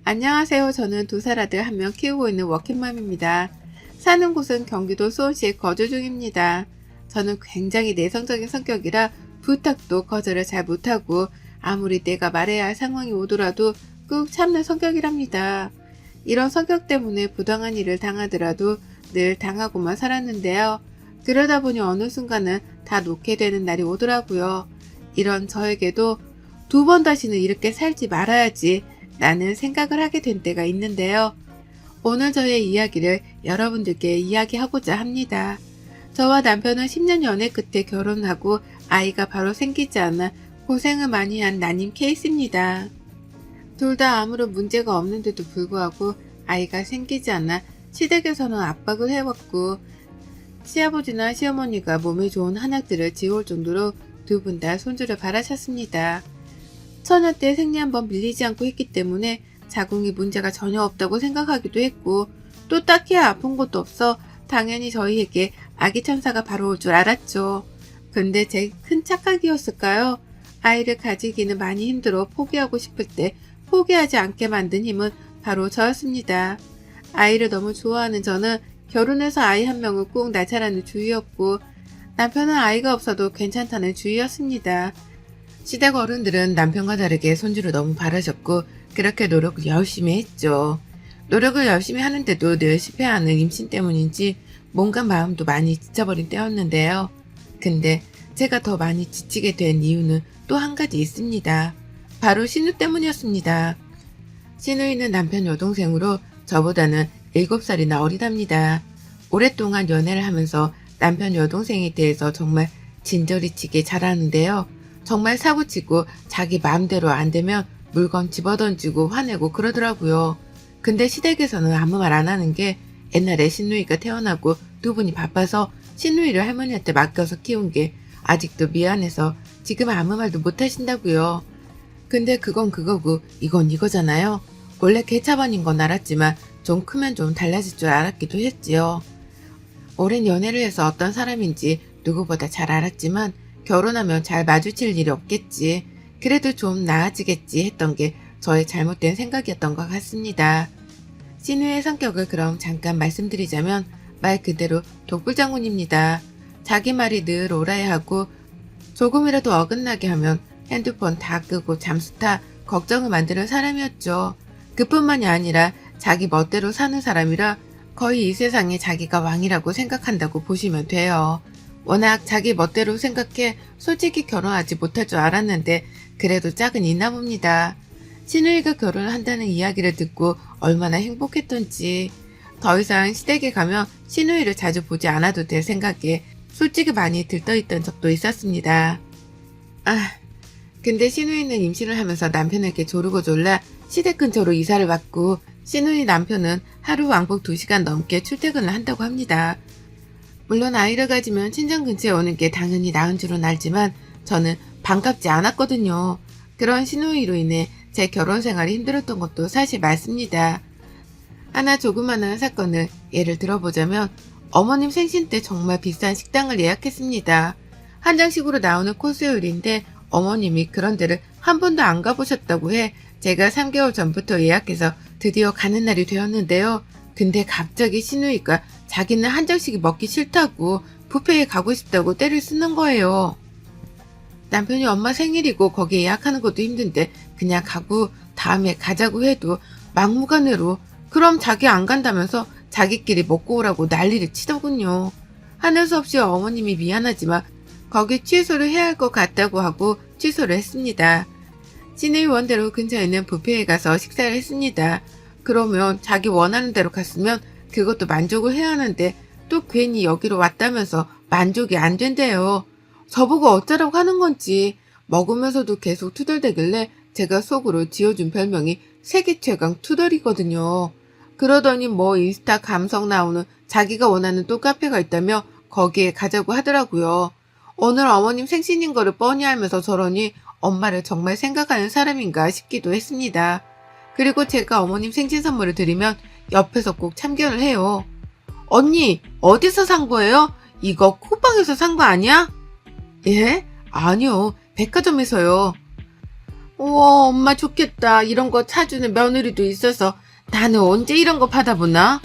안녕하세요. 저는 2살 아들 1명 키우고 있는 워킹맘입니다. 사는 곳은 경기도 수원시에 거주 중입니다. 저는 굉장히 내성적인 성격이라 부탁도 거절을 잘 못하고 아무리 내가 말해야 할 상황이 오더라도 꾹 참는 성격이랍니다. 이런 성격 때문에 부당한 일을 당하더라도 늘 당하고만 살았는데요. 그러다 보니 어느 순간은 다 놓게 되는 날이 오더라고요. 이런 저에게도 2번 다시는 이렇게 살지 말아야지 라는 생각을 하게 된 때가 있는데요. 오늘 저의 이야기를 여러분들께 이야기하고자 합니다. 저와 남편은 10년 연애 끝에 결혼하고 아이가 바로 생기지 않아 고생을 많이 한 난임 케이스입니다. 둘 다 아무런 문제가 없는데도 불구하고 아이가 생기지 않아 시댁에서는 압박을 해왔고 시아버지나 시어머니가 몸에 좋은 한약들을 지어올 정도로 2분 다 손주를 바라셨습니다. 처녀 때 생리 한번 밀리지 않고 했기 때문에 자궁이 문제가 전혀 없다고 생각하기도 했고 또 딱히 아픈 것도 없어 당연히 저희에게 아기 천사가 바로 올 줄 알았죠. 근데 제 큰 착각이었을까요? 아이를 가지기는 많이 힘들어 포기하고 싶을 때 포기하지 않게 만든 힘은 바로 저였습니다. 아이를 너무 좋아하는 저는 결혼해서 아이 1명을 꼭 낳자라는 주의였고 남편은 아이가 없어도 괜찮다는 주의였습니다. 시댁 어른들은 남편과 다르게 손주를 너무 바라셨고 그렇게 노력을 열심히 했죠. 노력을 열심히 하는데도 늘 실패하는 임신 때문인지 몸과 마음도 많이 지쳐버린 때였는데요. 근데 제가 더 많이 지치게 된 이유는 또 한 가지 있습니다. 바로 신우 때문이었습니다. 신우이는 남편 여동생으로 저보다는 7살이나 어리답니다. 오랫동안 연애를 하면서 남편 여동생에 대해서 정말 진저리치게 잘하는데요. 정말 사고치고 자기 마음대로 안 되면 물건 집어던지고 화내고 그러더라고요. 근데 시댁에서는 아무 말 안 하는 게 옛날에 신우이가 태어나고 2분이 바빠서 신우이를 할머니한테 맡겨서 키운 게 아직도 미안해서 지금 아무 말도 못 하신다고요. 근데 그건 그거고 이건 이거잖아요. 원래 개차반인 건 알았지만 좀 크면 좀 달라질 줄 알았기도 했지요. 오랜 연애를 해서 어떤 사람인지 누구보다 잘 알았지만 결혼하면 잘 마주칠 일이 없겠지. 그래도 좀 나아지겠지 했던 게 저의 잘못된 생각이었던 것 같습니다. 신우의 성격을 그럼 잠깐 말씀드리자면 말 그대로 독불장군입니다. 자기 말이 늘 옳아야 하고 조금이라도 어긋나게 하면 핸드폰 다 끄고 잠수타 걱정을 만드는 사람이었죠. 그뿐만이 아니라 자기 멋대로 사는 사람이라 거의 이 세상에 자기가 왕이라고 생각한다고 보시면 돼요. 워낙 자기 멋대로 생각해 솔직히 결혼하지 못할 줄 알았는데 그래도 짝은 있나 봅니다. 신우이가 결혼을 한다는 이야기를 듣고 얼마나 행복했던지 더 이상 시댁에 가면 신우이를 자주 보지 않아도 될 생각에 솔직히 많이 들떠있던 적도 있었습니다. 근데 신우이는 임신을 하면서 남편에게 조르고 졸라 시댁 근처로 이사를 왔고 신우이 남편은 하루 왕복 2시간 넘게 출퇴근을 한다고 합니다. 물론 아이를 가지면 친정 근처에 오는 게 당연히 나은 줄은 알지만 저는 반갑지 않았거든요. 그런 신우이로 인해 제 결혼 생활이 힘들었던 것도 사실 맞습니다. 하나 조그마한 사건을 예를 들어보자면 어머님 생신 때 정말 비싼 식당을 예약했습니다. 한정식으로 나오는 코스 요리인데 어머님이 그런 데를 한 번도 안 가보셨다고 해 제가 3개월 전부터 예약해서 드디어 가는 날이 되었는데요. 근데 갑자기 신우이가 자기는 한정식이 먹기 싫다고 뷔페에 가고 싶다고 떼를 쓰는 거예요. 남편이 엄마 생일이고 거기 예약하는 것도 힘든데 그냥 가고 다음에 가자고 해도 막무가내로 그럼 자기 안 간다면서 자기끼리 먹고 오라고 난리를 치더군요. 하는 수 없이 어머님이 미안하지만 거기 취소를 해야 할 것 같다고 하고 취소를 했습니다. 신우이 원대로 근처에 있는 뷔페에 가서 식사를 했습니다. 그러면 자기 원하는 대로 갔으면 그것도 만족을 해야 하는데 또 괜히 여기로 왔다면서 만족이 안 된대요. 저보고 어쩌라고 하는 건지 먹으면서도 계속 투덜대길래 제가 속으로 지어준 별명이 세계 최강 투덜이거든요. 그러더니 뭐 인스타 감성 나오는 자기가 원하는 또 카페가 있다며 거기에 가자고 하더라고요. 오늘 어머님 생신인 거를 뻔히 알면서 저러니 엄마를 정말 생각하는 사람인가 싶기도 했습니다. 그리고 제가 어머님 생신 선물을 드리면 옆에서 꼭 참견을 해요. 언니, 어디서 산 거예요? 이거 쿠팡에서 산 거 아니야? 예? 아니요, 백화점에서요. 우와, 엄마 좋겠다. 이런 거 사주는 며느리도 있어서 나는 언제 이런 거 받아보나?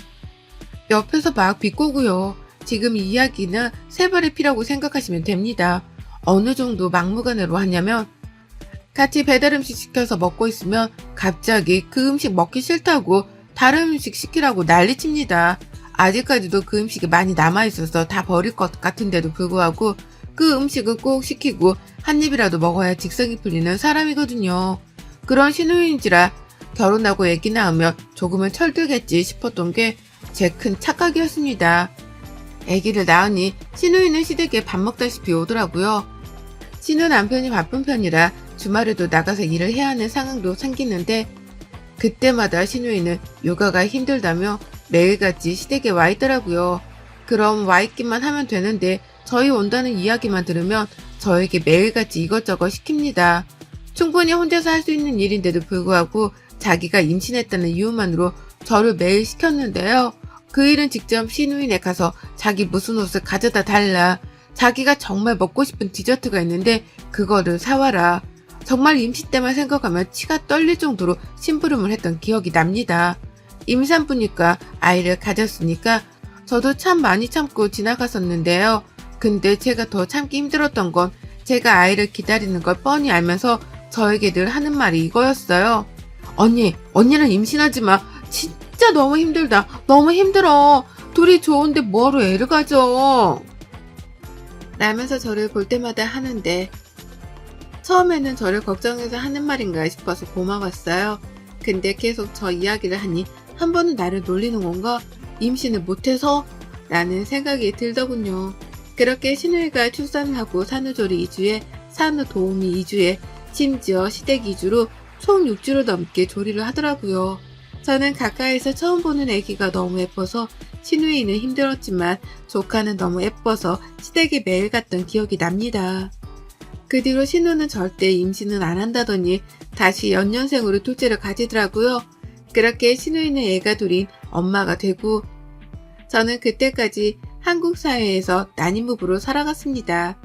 옆에서 막 비꼬고요. 지금 이 이야기는 세 발의 피라고 생각하시면 됩니다. 어느 정도 막무가내로 하냐면 같이 배달 음식 시켜서 먹고 있으면 갑자기 그 음식 먹기 싫다고 다른 음식 시키라고 난리칩니다. 아직까지도 그 음식이 많이 남아있어서 다 버릴 것 같은데도 불구하고 그 음식을 꼭 시키고 한 입이라도 먹어야 직성이 풀리는 사람이거든요. 그런 신우인지라 결혼하고 애기 낳으면 조금은 철들겠지 싶었던 게 제 큰 착각이었습니다. 애기를 낳으니 신우이는 시댁에 밥 먹다시피 오더라고요. 신우 남편이 바쁜 편이라 주말에도 나가서 일을 해야 하는 상황도 생기는데 그때마다 신우이는 육아가 힘들다며 매일같이 시댁에 와 있더라고요. 그럼 와 있기만 하면 되는데 저희 온다는 이야기만 들으면 저에게 매일같이 이것저것 시킵니다. 충분히 혼자서 할 수 있는 일인데도 불구하고 자기가 임신했다는 이유만으로 저를 매일 시켰는데요. 그 일은 직접 신우인에 가서 자기 무슨 옷을 가져다 달라. 자기가 정말 먹고 싶은 디저트가 있는데 그거를 사와라. 정말 임신 때만 생각하면 치가 떨릴 정도로 심부름을 했던 기억이 납니다. 임산부니까 아이를 가졌으니까 저도 참 많이 참고 지나갔었는데요. 근데 제가 더 참기 힘들었던 건 제가 아이를 기다리는 걸 뻔히 알면서 저에게 늘 하는 말이 이거였어요. 언니는 임신하지 마. 진짜 너무 힘들다. 너무 힘들어. 둘이 좋은데 뭐하러 애를 가져. 라면서 저를 볼 때마다 하는데 처음에는 저를 걱정해서 하는 말인가 싶어서 고마웠어요. 근데 계속 저 이야기를 하니 한 번은 나를 놀리는 건가? 임신을 못해서? 라는 생각이 들더군요. 그렇게 신우이가 출산을 하고 산후조리 2주에 산후도우미 2주에 심지어 시댁 2주로 총 6주를 넘게 조리를 하더라고요. 저는 가까이서 처음 보는 아기가 너무 예뻐서 신우이는 힘들었지만 조카는 너무 예뻐서 시댁에 매일 갔던 기억이 납니다. 그 뒤로 신우는 절대 임신은 안 한다더니 다시 연년생으로 둘째를 가지더라고요. 그렇게 신우이는 애가 둘인 엄마가 되고 저는 그때까지 한국 사회에서 난임부부로 살아갔습니다.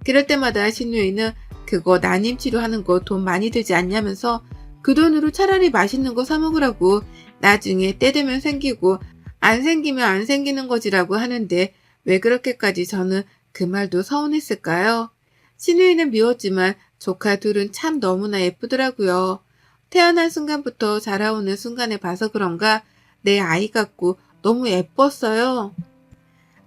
그럴 때마다 신우이는 그거 난임 치료하는 거 돈 많이 들지 않냐면서 그 돈으로 차라리 맛있는 거 사 먹으라고 나중에 때 되면 생기고 안 생기면 안 생기는 거지라고 하는데 왜 그렇게까지 저는 그 말도 서운했을까요? 신우이는 미웠지만 조카 둘은 참 너무나 예쁘더라고요. 태어난 순간부터 자라오는 순간에 봐서 그런가 내 아이 같고 너무 예뻤어요.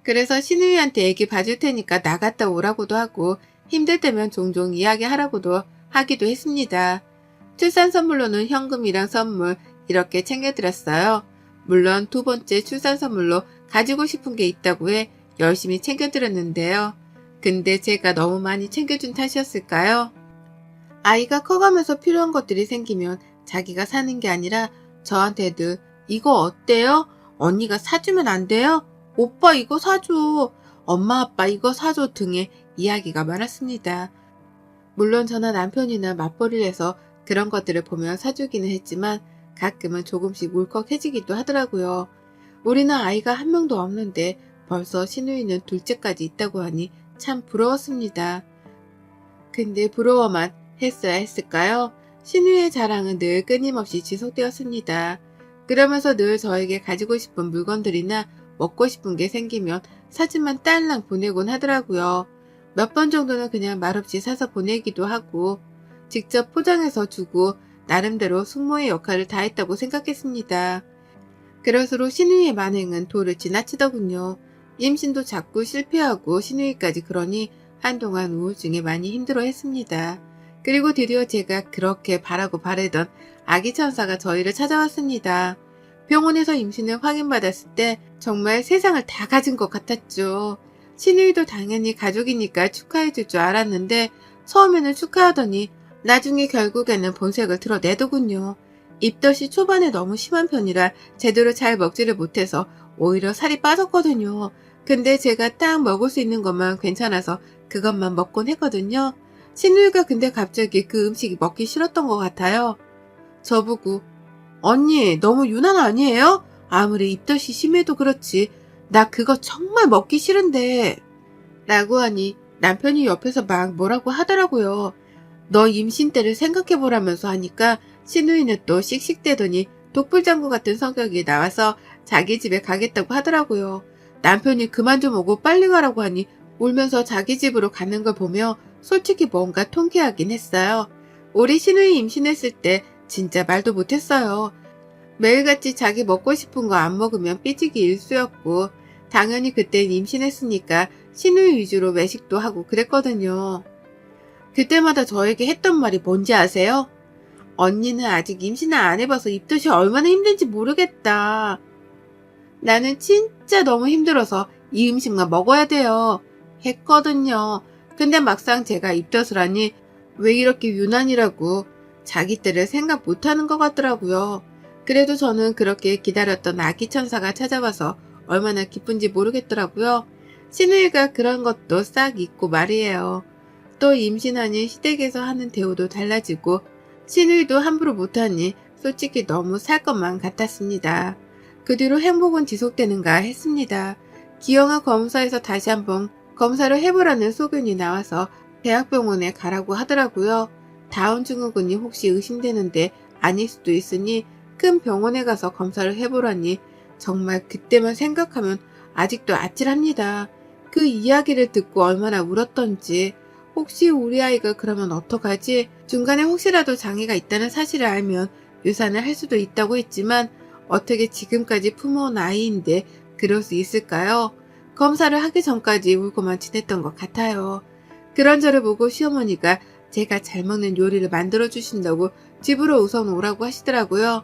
그래서 신우이한테 애기 봐줄 테니까 나갔다 오라고도 하고 힘들 때면 종종 이야기하라고도 하기도 했습니다. 출산 선물로는 현금이랑 선물 이렇게 챙겨드렸어요. 물론 두 번째 출산 선물로 가지고 싶은 게 있다고 해 열심히 챙겨드렸는데요. 근데 제가 너무 많이 챙겨준 탓이었을까요? 아이가 커가면서 필요한 것들이 생기면 자기가 사는 게 아니라 저한테 늘 이거 어때요? 언니가 사주면 안 돼요? 오빠 이거 사줘. 엄마 아빠 이거 사줘 등의 이야기가 많았습니다. 물론 저나 남편이나 맞벌이를 해서 그런 것들을 보면 사주기는 했지만 가끔은 조금씩 울컥해지기도 하더라고요. 우리는 아이가 한 명도 없는데 벌써 신우이는 둘째까지 있다고 하니 참 부러웠습니다. 근데 부러워만 했어야 했을까요? 신우이의 자랑은 늘 끊임없이 지속되었습니다. 그러면서 늘 저에게 가지고 싶은 물건들이나 먹고 싶은 게 생기면 사진만 딸랑 보내곤 하더라고요. 몇 번 정도는 그냥 말없이 사서 보내기도 하고 직접 포장해서 주고 나름대로 숙모의 역할을 다했다고 생각했습니다. 그럴수록 신우이의 만행은 도를 지나치더군요. 임신도 자꾸 실패하고 신우이까지 그러니 한동안 우울증에 많이 힘들어했습니다. 그리고 드디어 제가 그렇게 바라고 바라던 아기 천사가 저희를 찾아왔습니다. 병원에서 임신을 확인받았을 때 정말 세상을 다 가진 것 같았죠. 신우이도 당연히 가족이니까 축하해줄 줄 알았는데 처음에는 축하하더니 나중에 결국에는 본색을 드러내더군요. 입덧이 초반에 너무 심한 편이라 제대로 잘 먹지를 못해서 오히려 살이 빠졌거든요. 근데 제가 딱 먹을 수 있는 것만 괜찮아서 그것만 먹곤 했거든요. 신우이가 근데 갑자기 그 음식이 먹기 싫었던 것 같아요. 저보고 언니 너무 유난 아니에요? 아무리 입덧이 심해도 그렇지 나 그거 정말 먹기 싫은데 라고 하니 남편이 옆에서 막 뭐라고 하더라고요. 너 임신 때를 생각해보라면서 하니까 신우이는 또 씩씩대더니 독불장구 같은 성격이 나와서 자기 집에 가겠다고 하더라고요. 남편이 그만 좀 오고 빨리 가라고 하니 울면서 자기 집으로 가는 걸 보며 솔직히 뭔가 통쾌하긴 했어요. 우리 신우이 임신했을 때 진짜 말도 못했어요. 매일같이 자기 먹고 싶은 거 안 먹으면 삐지기 일쑤였고 당연히 그땐 임신했으니까 신우이 위주로 외식도 하고 그랬거든요. 그때마다 저에게 했던 말이 뭔지 아세요? 언니는 아직 임신을 안 해봐서 입덧이 얼마나 힘든지 모르겠다. 나는 진짜 너무 힘들어서 이 음식만 먹어야 돼요. 했거든요. 근데 막상 제가 입덧을 하니 왜 이렇게 유난이라고 자기 때를 생각 못하는 것 같더라고요. 그래도 저는 그렇게 기다렸던 아기 천사가 찾아와서 얼마나 기쁜지 모르겠더라고요. 신우이가 그런 것도 싹 잊고 말이에요. 또 임신하니 시댁에서 하는 대우도 달라지고 신우이도 함부로 못하니 솔직히 너무 살 것만 같았습니다. 그 뒤로 행복은 지속되는가 했습니다. 기형아 검사에서 다시 한번 검사를 해보라는 소견이 나와서 대학병원에 가라고 하더라고요. 다운증후군이 혹시 의심되는데 아닐 수도 있으니 큰 병원에 가서 검사를 해보라니 정말 그때만 생각하면 아직도 아찔합니다. 그 이야기를 듣고 얼마나 울었던지. 혹시 우리 아이가 그러면 어떡하지? 중간에 혹시라도 장애가 있다는 사실을 알면 유산을 할 수도 있다고 했지만 어떻게 지금까지 품어온 아이인데 그럴 수 있을까요? 검사를 하기 전까지 울고만 지냈던 것 같아요. 그런 저를 보고 시어머니가 제가 잘 먹는 요리를 만들어 주신다고 집으로 우선 오라고 하시더라고요.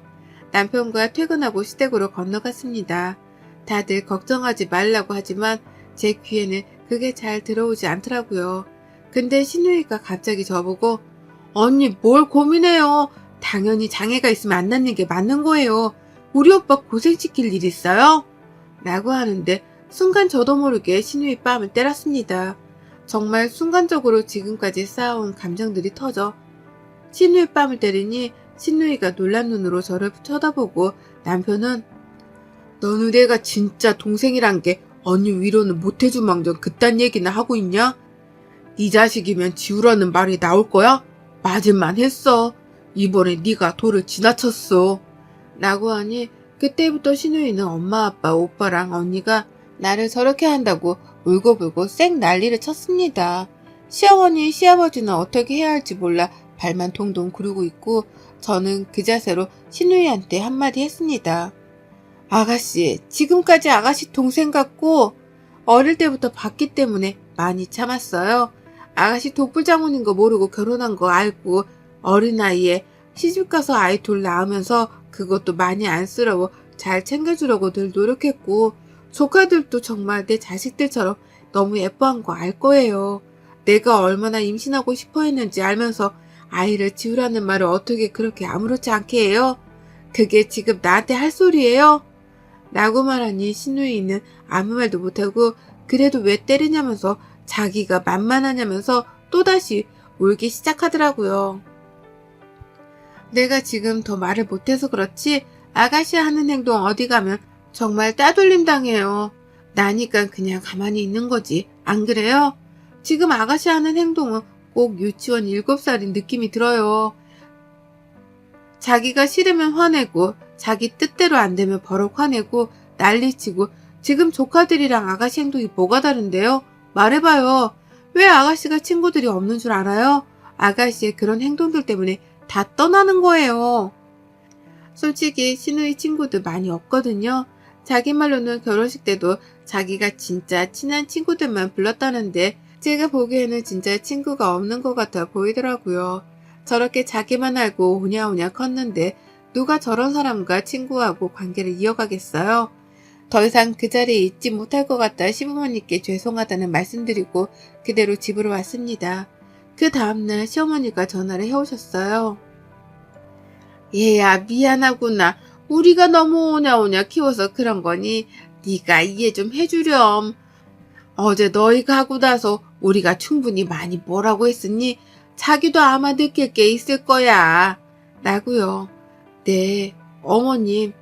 남편과 퇴근하고 시댁으로 건너갔습니다. 다들 걱정하지 말라고 하지만 제 귀에는 그게 잘 들어오지 않더라고요. 근데 신우이가 갑자기 저보고 언니 뭘 고민해요. 당연히 장애가 있으면 안 낳는 게 맞는 거예요. 우리 오빠 고생시킬 일 있어요? 라고 하는데 순간 저도 모르게 신우이 뺨을 때렸습니다. 정말 순간적으로 지금까지 쌓아온 감정들이 터져 신우이 뺨을 때리니 신우이가 놀란 눈으로 저를 쳐다보고 남편은 너는 내가 진짜 동생이란 게 언니 위로는 못해준 망정 그딴 얘기나 하고 있냐? 네 자식이면 지우라는 말이 나올 거야? 맞을만 했어. 이번에 네가 도를 지나쳤어. 라고 하니 그때부터 신우이는 엄마, 아빠, 오빠랑 언니가 나를 저렇게 한다고 울고불고 쌩 난리를 쳤습니다. 시어머니, 시아버지는 어떻게 해야 할지 몰라 발만 동동 구르고 있고 저는 그 자세로 신우이한테 한마디 했습니다. 아가씨, 지금까지 아가씨 동생 같고 어릴 때부터 봤기 때문에 많이 참았어요. 아가씨 독불장군인 거 모르고 결혼한 거 알고 어린 나이에 시집가서 아이 둘 낳으면서 그것도 많이 안쓰러워 잘 챙겨주려고 늘 노력했고 조카들도 정말 내 자식들처럼 너무 예뻐한 거 알 거예요. 내가 얼마나 임신하고 싶어 했는지 알면서 아이를 지우라는 말을 어떻게 그렇게 아무렇지 않게 해요? 그게 지금 나한테 할 소리예요? 라고 말하니 신우이는 아무 말도 못하고 그래도 왜 때리냐면서 자기가 만만하냐면서 또다시 울기 시작하더라고요. 내가 지금 더 말을 못해서 그렇지 아가씨 하는 행동 어디 가면 정말 따돌림 당해요. 나니까 그냥 가만히 있는 거지. 안 그래요? 지금 아가씨 하는 행동은 꼭 유치원 7살인 느낌이 들어요. 자기가 싫으면 화내고 자기 뜻대로 안 되면 버럭 화내고 난리치고 지금 조카들이랑 아가씨 행동이 뭐가 다른데요? 말해봐요. 왜 아가씨가 친구들이 없는 줄 알아요? 아가씨의 그런 행동들 때문에 다 떠나는 거예요. 솔직히 신우이 친구들 많이 없거든요. 자기 말로는 결혼식 때도 자기가 진짜 친한 친구들만 불렀다는데 제가 보기에는 진짜 친구가 없는 것 같아 보이더라고요. 저렇게 자기만 알고 오냐오냐 컸는데 누가 저런 사람과 친구하고 관계를 이어가겠어요? 더 이상 그 자리에 있지 못할 것 같다 시부모님께 죄송하다는 말씀드리고 그대로 집으로 왔습니다. 그 다음날 시어머니가 전화를 해오셨어요. 얘야 미안하구나. 우리가 너무 오냐오냐 키워서 그런 거니 네가 이해 좀 해주렴. 어제 너희가 하고 나서 우리가 충분히 많이 뭐라고 했으니 자기도 아마 느낄 게 있을 거야. 라고요. 네, 어머님.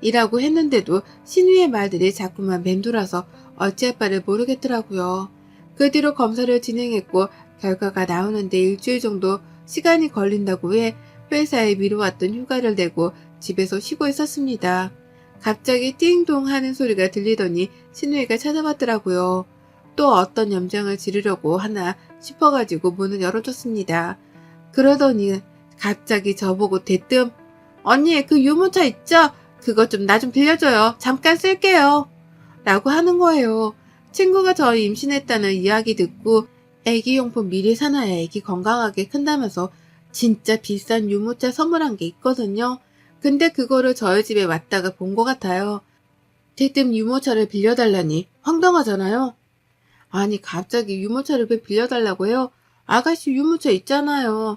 이라고 했는데도 신우의 말들이 자꾸만 맴돌아서 어찌할 바를 모르겠더라고요. 그 뒤로 검사를 진행했고 결과가 나오는데 일주일 정도 시간이 걸린다고 해 회사에 미뤄왔던 휴가를 내고 집에서 쉬고 있었습니다. 갑자기 띵동 하는 소리가 들리더니 신우이가 찾아왔더라고요. 또 어떤 염장을 지르려고 하나 싶어가지고 문을 열어줬습니다. 그러더니 갑자기 저보고 대뜸 언니 그 유모차 있죠? 그거 좀 나 좀 빌려줘요. 잠깐 쓸게요. 라고 하는 거예요. 친구가 저 임신했다는 이야기 듣고 애기용품 미리 사놔야 애기 건강하게 큰다면서 진짜 비싼 유모차 선물한 게 있거든요. 근데 그거를 저희 집에 왔다가 본 것 같아요. 대뜸 유모차를 빌려달라니 황당하잖아요. 아니 갑자기 유모차를 왜 빌려달라고 해요? 아가씨 유모차 있잖아요.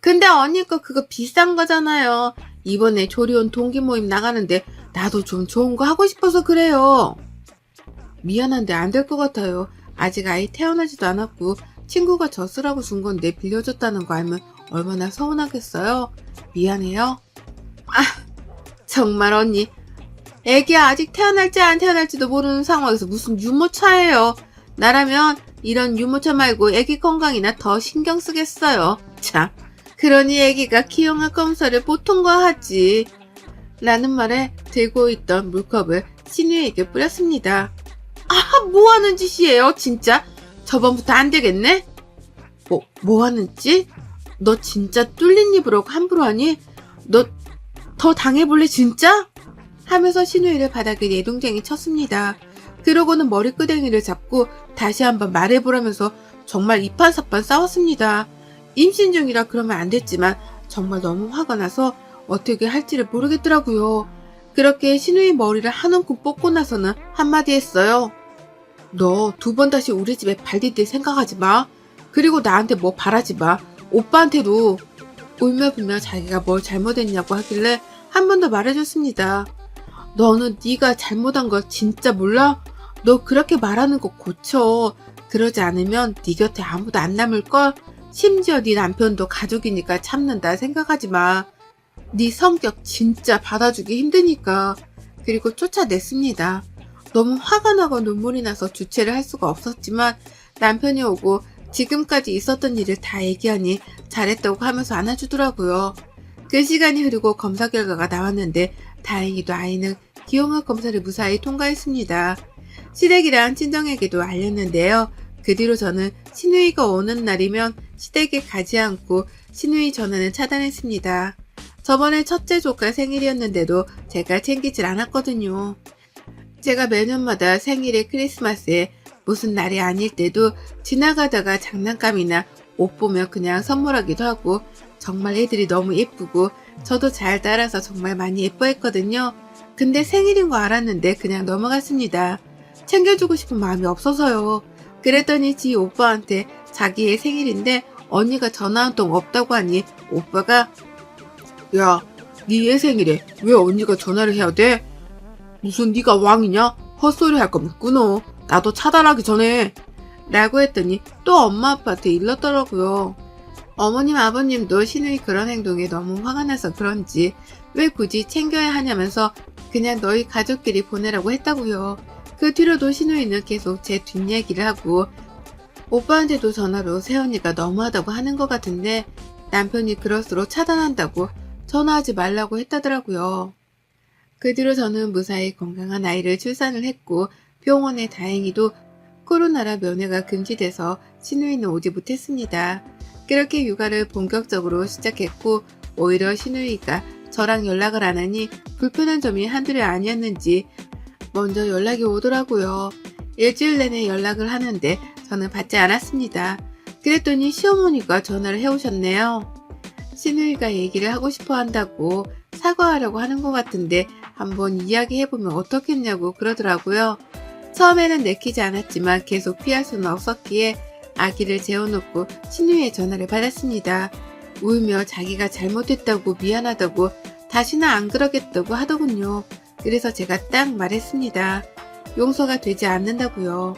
근데 언니 거 그거 비싼 거잖아요. 이번에 조리원 동기 모임 나가는데 나도 좀 좋은 거 하고 싶어서 그래요. 미안한데 안 될 것 같아요. 아직 아이 태어나지도 않았고 친구가 저 쓰라고 준 건데 빌려줬다는 거 알면 얼마나 서운하겠어요. 미안해요. 아 정말 언니. 애기 아직 태어날지 안 태어날지도 모르는 상황에서 무슨 유모차예요. 나라면 이런 유모차 말고 애기 건강이나 더 신경 쓰겠어요. 참. 그러니 애기가 기형아 검사를 보통과 하지. 라는 말에 들고 있던 물컵을 신우에게 뿌렸습니다. 아, 뭐하는 짓이에요, 진짜? 저번부터 안 되겠네? 뭐하는 짓? 너 진짜 뚫린 입으로 함부로 하니? 너 더 당해볼래, 진짜? 하면서 신우이를 바닥에 내동댕이 쳤습니다. 그러고는 머리끄댕이를 잡고 다시 한번 말해보라면서 정말 이판사판 싸웠습니다. 임신 중이라 그러면 안 됐지만 정말 너무 화가 나서 어떻게 할지를 모르겠더라고요. 그렇게 신우이 머리를 한 움큼 뽑고 나서는 한마디 했어요. 너 2번 다시 우리 집에 발 디딜 생각하지 마. 그리고 나한테 뭐 바라지 마. 오빠한테도. 울며불며 자기가 뭘 잘못했냐고 하길래 한 번 더 말해줬습니다. 너는 네가 잘못한 거 진짜 몰라? 너 그렇게 말하는 거 고쳐. 그러지 않으면 네 곁에 아무도 안 남을걸? 심지어 네 남편도 가족이니까 참는다 생각하지 마. 네 성격 진짜 받아주기 힘드니까. 그리고 쫓아냈습니다. 너무 화가 나고 눈물이 나서 주체를 할 수가 없었지만 남편이 오고 지금까지 있었던 일을 다 얘기하니 잘했다고 하면서 안아주더라고요. 그 시간이 흐르고 검사 결과가 나왔는데 다행히도 아이는 기형아 검사를 무사히 통과했습니다. 시댁이랑 친정에게도 알렸는데요. 그 뒤로 저는 신우이가 오는 날이면 시댁에 가지 않고 신우이 전화는 차단했습니다. 저번에 첫째 조카 생일이었는데도 제가 챙기질 않았거든요. 제가 매년마다 생일에 크리스마스에 무슨 날이 아닐 때도 지나가다가 장난감이나 옷 보면 그냥 선물하기도 하고 정말 애들이 너무 예쁘고 저도 잘 따라서 정말 많이 예뻐했거든요. 근데 생일인 거 알았는데 그냥 넘어갔습니다. 챙겨주고 싶은 마음이 없어서요. 그랬더니 지 오빠한테 자기의 생일인데 언니가 전화 한 통 없다고 하니 오빠가 야, 네 애 생일에 왜 언니가 전화를 해야 돼? 무슨 네가 왕이냐? 헛소리 할 거면 끊어. 나도 차단하기 전에. 라고 했더니 또 엄마 아빠한테 일렀더라고요. 어머님 아버님도 신우이 그런 행동에 너무 화가 나서 그런지 왜 굳이 챙겨야 하냐면서 그냥 너희 가족끼리 보내라고 했다고요. 그 뒤로도 신우이는 계속 제 뒷얘기를 하고 오빠한테도 전화로 새언니가 너무하다고 하는 것 같은데 남편이 그럴수록 차단한다고 전화하지 말라고 했다더라고요. 그 뒤로 저는 무사히 건강한 아이를 출산을 했고 병원에 다행히도 코로나라 면회가 금지돼서 신우이는 오지 못했습니다. 그렇게 육아를 본격적으로 시작했고 오히려 신우이가 저랑 연락을 안 하니 불편한 점이 한둘이 아니었는지 먼저 연락이 오더라고요. 일주일 내내 연락을 하는데 저는 받지 않았습니다. 그랬더니 시어머니가 전화를 해오셨네요. 신우이가 얘기를 하고 싶어 한다고 사과하려고 하는 것 같은데 한번 이야기해보면 어떻겠냐고 그러더라고요. 처음에는 내키지 않았지만 계속 피할 수는 없었기에 아기를 재워놓고 신우이의 전화를 받았습니다. 울며 자기가 잘못했다고 미안하다고 다시는 안 그러겠다고 하더군요. 그래서 제가 딱 말했습니다. 용서가 되지 않는다고요.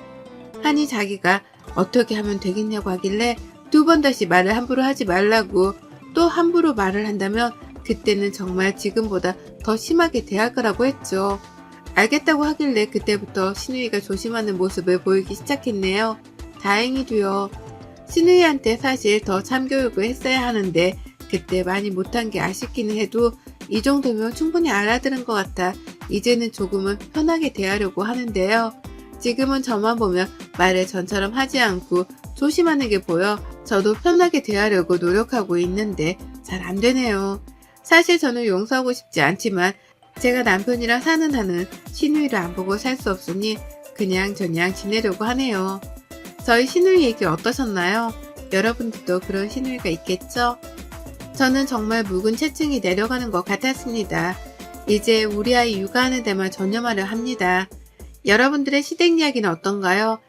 하니 자기가 어떻게 하면 되겠냐고 하길래 2번 다시 말을 함부로 하지 말라고 또 함부로 말을 한다면 그때는 정말 지금보다 더 심하게 대할 거라고 했죠. 알겠다고 하길래 그때부터 신우이가 조심하는 모습을 보이기 시작했네요. 다행히도요. 신우이한테 사실 더 참교육을 했어야 하는데 그때 많이 못한 게 아쉽기는 해도 이 정도면 충분히 알아들은 것 같아 이제는 조금은 편하게 대하려고 하는데요. 지금은 저만 보면 말을 전처럼 하지 않고 조심하는 게 보여 저도 편하게 대하려고 노력하고 있는데 잘 안 되네요. 사실 저는 용서하고 싶지 않지만 제가 남편이랑 사는 한은 신우이를 안 보고 살 수 없으니 그냥 저냥 지내려고 하네요. 저희 신우이 얘기 어떠셨나요? 여러분들도 그런 신우이가 있겠죠? 저는 정말 묵은 체증이 내려가는 것 같았습니다. 이제 우리 아이 육아하는 데만 전념하려 합니다. 여러분들의 시댁 이야기는 어떤가요?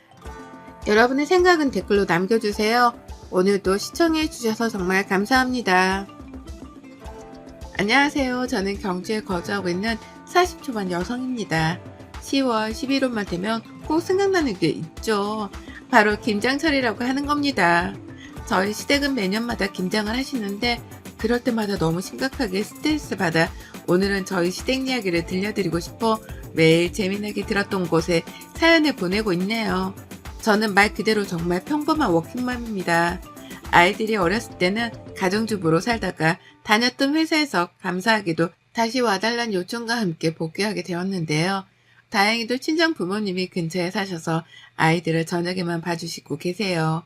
여러분의 생각은 댓글로 남겨주세요. 오늘도 시청해주셔서 정말 감사합니다. 안녕하세요. 저는 경주에 거주하고 있는 40초반 여성입니다. 10월, 11월만 되면 꼭 생각나는 게 있죠. 바로 김장철이라고 하는 겁니다. 저희 시댁은 매년마다 김장을 하시는데 그럴 때마다 너무 심각하게 스트레스 받아 오늘은 저희 시댁 이야기를 들려드리고 싶어 매일 재미나게 들었던 곳에 사연을 보내고 있네요. 저는 말 그대로 정말 평범한 워킹맘입니다. 아이들이 어렸을 때는 가정주부로 살다가 다녔던 회사에서 감사하게도 다시 와달란 요청과 함께 복귀하게 되었는데요. 다행히도 친정 부모님이 근처에 사셔서 아이들을 저녁에만 봐주시고 계세요.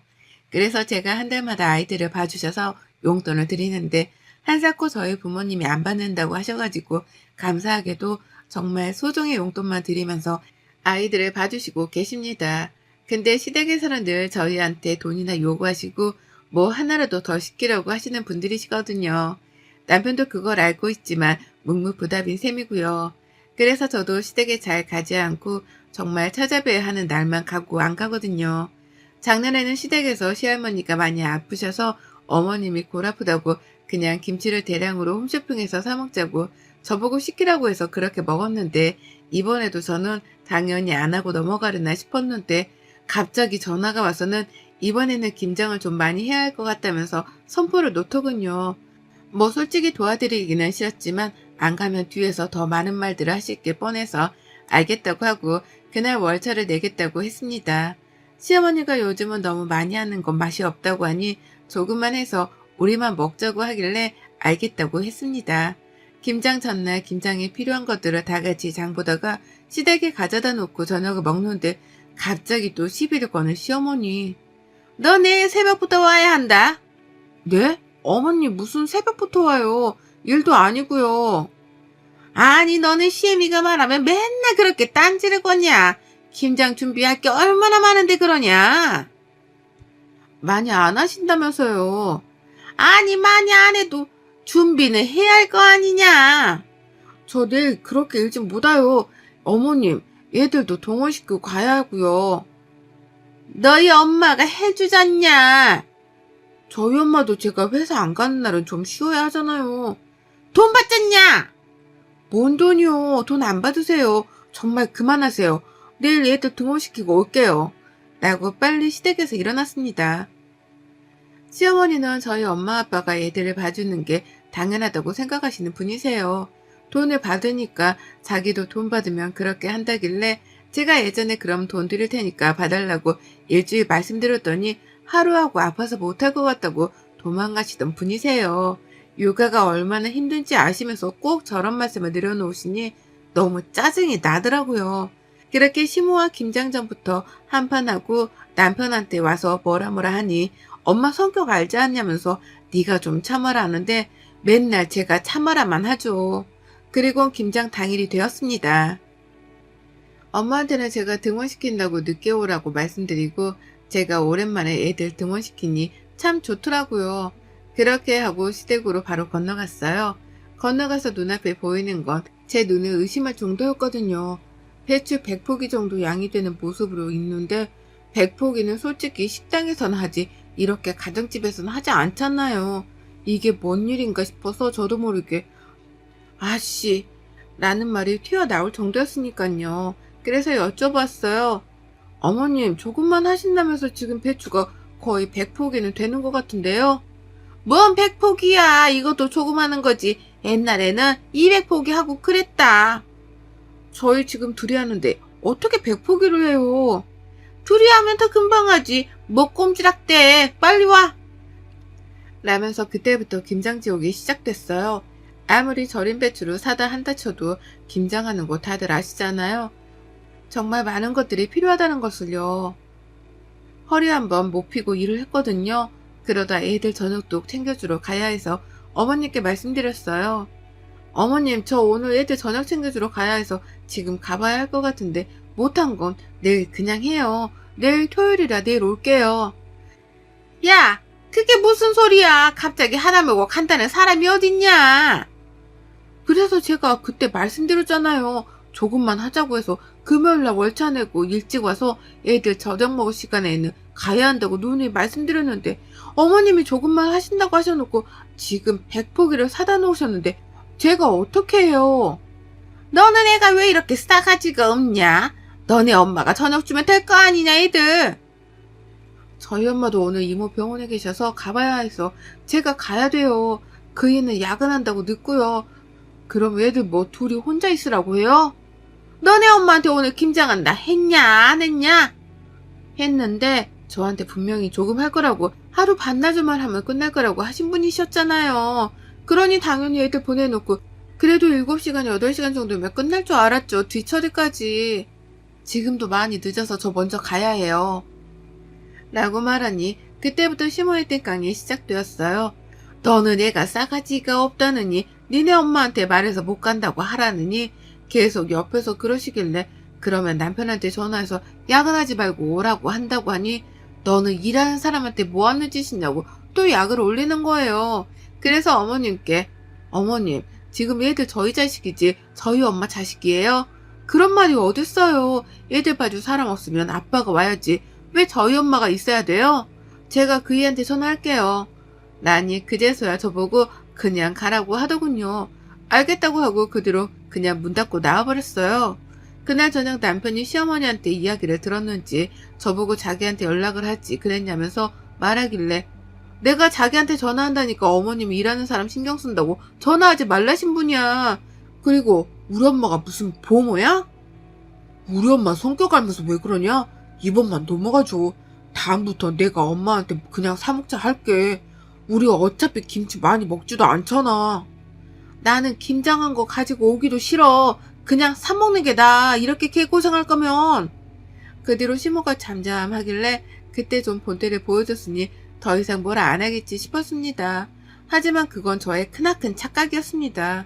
그래서 제가 한 달마다 아이들을 봐주셔서 용돈을 드리는데 한사코 저희 부모님이 안 받는다고 하셔가지고 감사하게도 정말 소정의 용돈만 드리면서 아이들을 봐주시고 계십니다. 근데 시댁에서는 늘 저희한테 돈이나 요구하시고 뭐 하나라도 더 시키려고 하시는 분들이시거든요. 남편도 그걸 알고 있지만 묵묵부답인 셈이고요. 그래서 저도 시댁에 잘 가지 않고 정말 찾아뵈야 하는 날만 가고 안 가거든요. 작년에는 시댁에서 시할머니가 많이 아프셔서 어머님이 골 아프다고 그냥 김치를 대량으로 홈쇼핑에서 사 먹자고 저보고 시키라고 해서 그렇게 먹었는데 이번에도 저는 당연히 안 하고 넘어가려나 싶었는데 갑자기 전화가 와서는 이번에는 김장을 좀 많이 해야 할 것 같다면서 선포를 놓더군요. 뭐 솔직히 도와드리기는 싫었지만 안 가면 뒤에서 더 많은 말들을 하실 게 뻔해서 알겠다고 하고 그날 월차를 내겠다고 했습니다. 시어머니가 요즘은 너무 많이 하는 건 맛이 없다고 하니 조금만 해서 우리만 먹자고 하길래 알겠다고 했습니다. 김장 전날 김장에 필요한 것들을 다 같이 장 보다가 시댁에 가져다 놓고 저녁을 먹는데 갑자기 또 시비를 거는 시어머니. 너 내일 새벽부터 와야 한다. 네? 어머니 무슨 새벽부터 와요. 일도 아니고요. 아니 너는 시애미가 말하면 맨날 그렇게 딴지를 거냐. 김장 준비할 게 얼마나 많은데 그러냐. 많이 안 하신다면서요. 아니 많이 안 해도 준비는 해야 할 거 아니냐. 저 내일 그렇게 일찍 못 와요. 어머님 얘들도 동원시키고 가야 하고요. 너희 엄마가 해주잖냐. 저희 엄마도 제가 회사 안 가는 날은 좀 쉬어야 하잖아요. 돈 받잖냐. 뭔 돈이요. 돈 안 받으세요. 정말 그만하세요. 내일 얘들 등원시키고 올게요. 라고 빨리 시댁에서 일어났습니다. 시어머니는 저희 엄마 아빠가 얘들을 봐주는 게 당연하다고 생각하시는 분이세요. 돈을 받으니까 자기도 돈 받으면 그렇게 한다길래 제가 예전에 그럼 돈 드릴 테니까 봐달라고 일주일 말씀드렸더니 하루하고 아파서 못할 것 같다고 도망가시던 분이세요. 육아가 얼마나 힘든지 아시면서 꼭 저런 말씀을 늘어놓으시니 너무 짜증이 나더라고요. 그렇게 시모와 김장전부터 한판하고 남편한테 와서 뭐라 하니 엄마 성격 알지 않냐면서 네가 좀 참아라 하는데 맨날 제가 참아라만 하죠. 그리고 김장 당일이 되었습니다. 엄마한테는 제가 등원시킨다고 늦게 오라고 말씀드리고 제가 오랜만에 애들 등원시키니 참 좋더라고요. 그렇게 하고 시댁으로 바로 건너갔어요. 건너가서 눈앞에 보이는 건 제 눈을 의심할 정도였거든요. 배추 100포기 정도 양이 되는 모습으로 있는데 100포기는 솔직히 식당에서는 하지 이렇게 가정집에서는 하지 않잖아요. 이게 뭔 일인가 싶어서 저도 모르게 아씨 라는 말이 튀어나올 정도였으니까요. 그래서 여쭤봤어요. 어머님 조금만 하신다면서 지금 배추가 거의 100포기는 되는 것 같은데요. 뭔 100포기야. 이것도 조금 하는 거지. 옛날에는 200포기 하고 그랬다. 저희 지금 둘이 하는데 어떻게 100포기를 해요. 둘이 하면 더 금방 하지. 뭐 꼼지락대. 빨리 와. 라면서 그때부터 김장지옥이 시작됐어요. 아무리 절인 배추로 사다 한다 쳐도 김장하는 거 다들 아시잖아요. 정말 많은 것들이 필요하다는 것을요. 허리 한번 못 피고 일을 했거든요. 그러다 애들 저녁도 챙겨주러 가야 해서 어머님께 말씀드렸어요. 어머님, 저 오늘 애들 저녁 챙겨주러 가야 해서 지금 가봐야 할 것 같은데 못한 건 내일 그냥 해요. 내일 토요일이라 내일 올게요. 야, 그게 무슨 소리야. 갑자기 하나 먹고 간다는 사람이 어딨냐. 그래서 제가 그때 말씀드렸잖아요. 조금만 하자고 해서 금요일날 월차 내고 일찍 와서 애들 저녁 먹을 시간에는 가야 한다고 누누이 말씀드렸는데 어머님이 조금만 하신다고 하셔놓고 지금 100포기를 사다 놓으셨는데 제가 어떻게 해요? 너는 애가 왜 이렇게 싸가지가 없냐? 너네 엄마가 저녁 주면 될 거 아니냐 애들. 저희 엄마도 오늘 이모 병원에 계셔서 가봐야 해서 제가 가야 돼요. 그 애는 야근한다고 늦고요. 그럼 애들 뭐 둘이 혼자 있으라고 해요? 너네 엄마한테 오늘 김장한다 했냐 안 했냐? 했는데 저한테 분명히 조금 할 거라고 하루 반나절만 하면 끝날 거라고 하신 분이셨잖아요. 그러니 당연히 애들 보내놓고 그래도 7시간, 8시간 정도면 끝날 줄 알았죠. 뒤처리까지. 지금도 많이 늦어서 저 먼저 가야 해요. 라고 말하니 그때부터 심어의 땡깡이 시작되었어요. 너는 애가 싸가지가 없다느니 니네 엄마한테 말해서 못 간다고 하라느니 계속 옆에서 그러시길래 그러면 남편한테 전화해서 야근하지 말고 오라고 한다고 하니 너는 일하는 사람한테 뭐 하는 짓이냐고 또 약을 올리는 거예요. 그래서 어머님께 어머님 지금 애들 저희 자식이지 저희 엄마 자식이에요? 그런 말이 어딨어요. 애들 봐줄 사람 없으면 아빠가 와야지. 왜 저희 엄마가 있어야 돼요? 제가 그 애한테 전화할게요. 라니 그제서야 저보고 그냥 가라고 하더군요. 알겠다고 하고 그 뒤로 그냥 문 닫고 나와버렸어요. 그날 저녁 남편이 시어머니한테 이야기를 들었는지 저보고 자기한테 연락을 하지 그랬냐면서 말하길래 내가 자기한테 전화한다니까 어머님이 일하는 사람 신경 쓴다고 전화하지 말라신 분이야. 그리고 우리 엄마가 무슨 보모야? 우리 엄마 성격 알면서 왜 그러냐? 이번만 넘어가줘. 다음부터 내가 엄마한테 그냥 사 먹자 할게. 우리 어차피 김치 많이 먹지도 않잖아. 나는 김장한 거 가지고 오기도 싫어. 그냥 사 먹는 게 나아. 이렇게 개고생할 거면. 그 뒤로 시모가 잠잠하길래 그때 좀 본때를 보여줬으니 더 이상 뭐라 안 하겠지 싶었습니다. 하지만 그건 저의 크나큰 착각이었습니다.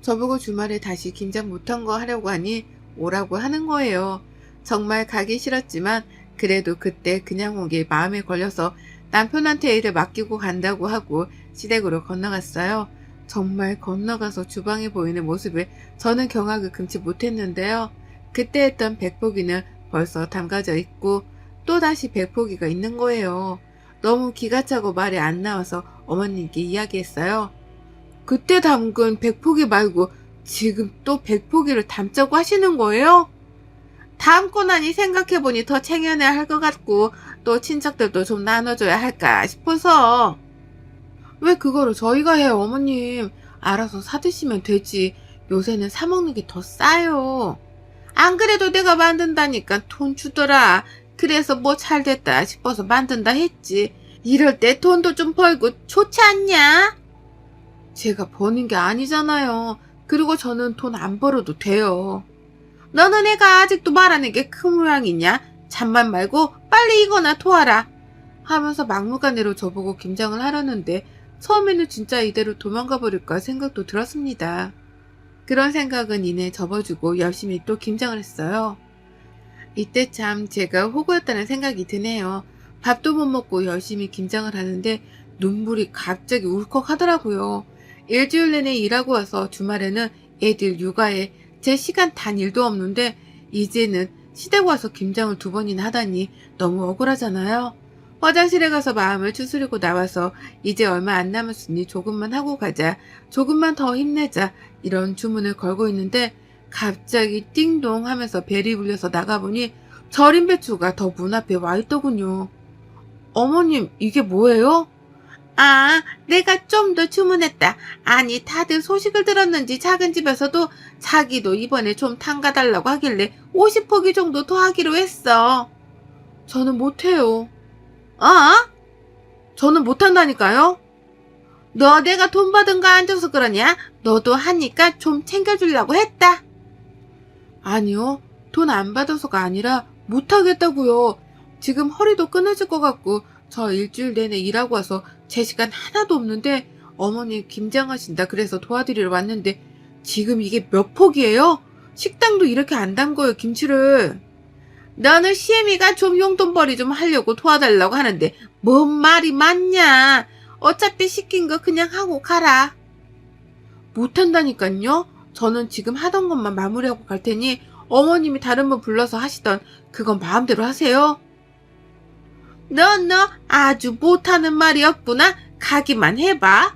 저보고 주말에 다시 김장 못한 거 하려고 하니 오라고 하는 거예요. 정말 가기 싫었지만 그래도 그때 그냥 온 게 마음에 걸려서 남편한테 애를 맡기고 간다고 하고 시댁으로 건너갔어요. 정말 건너가서 주방에 보이는 모습을 저는 경악을 금치 못했는데요. 그때 했던 백포기는 벌써 담가져 있고 또다시 백포기가 있는 거예요. 너무 기가 차고 말이 안 나와서 어머님께 이야기했어요. 그때 담근 백포기 말고 지금 또 백포기를 담자고 하시는 거예요? 담고 나니 생각해보니 더 챙겨내야 할 것 같고 또 친척들도 좀 나눠줘야 할까 싶어서. 왜 그거를 저희가 해요 어머님. 알아서 사드시면 되지. 요새는 사먹는 게 더 싸요. 안 그래도 내가 만든다니까 돈 주더라. 그래서 뭐 잘됐다 싶어서 만든다 했지. 이럴 때 돈도 좀 벌고 좋지 않냐? 제가 버는 게 아니잖아요. 그리고 저는 돈 안 벌어도 돼요. 너는 애가 아직도 말하는 게 큰 모양이냐? 잠만 말고 빨리 이거나 토하라. 하면서 막무가내로 저보고 김장을 하라는데 처음에는 진짜 이대로 도망가 버릴까 생각도 들었습니다. 그런 생각은 이내 접어주고 열심히 또 김장을 했어요. 이때 참 제가 호구였다는 생각이 드네요. 밥도 못 먹고 열심히 김장을 하는데 눈물이 갑자기 울컥 하더라고요. 일주일 내내 일하고 와서 주말에는 애들 육아에 제 시간 단 일도 없는데 이제는 시댁 와서 김장을 2번이나 하다니 너무 억울하잖아요. 화장실에 가서 마음을 추스리고 나와서 이제 얼마 안 남았으니 조금만 하고 가자, 조금만 더 힘내자 이런 주문을 걸고 있는데 갑자기 띵동 하면서 벨이 울려서 나가보니 절인 배추가 더 문 앞에 와 있더군요. 어머님 이게 뭐예요? 아, 내가 좀 더 주문했다. 아니 다들 소식을 들었는지 작은 집에서도 자기도 이번에 좀 담가달라고 하길래 50포기 정도 더 하기로 했어. 저는 못해요. 어? 저는 못한다니까요? 너 내가 돈 받은 거 안 줘서 그러냐? 너도 하니까 좀 챙겨주려고 했다. 아니요. 돈 안 받아서가 아니라 못하겠다고요. 지금 허리도 끊어질 것 같고 저 일주일 내내 일하고 와서 제 시간 하나도 없는데 어머니 김장하신다 그래서 도와드리러 왔는데 지금 이게 몇 폭이에요? 식당도 이렇게 안 담궈요, 김치를. 너는 시애미가 좀 용돈벌이 좀 하려고 도와달라고 하는데 뭔 말이 많냐? 어차피 시킨 거 그냥 하고 가라. 못한다니깐요? 저는 지금 하던 것만 마무리하고 갈 테니 어머님이 다른 분 불러서 하시던 그건 마음대로 하세요. 너 아주 못하는 말이 없구나. 가기만 해봐.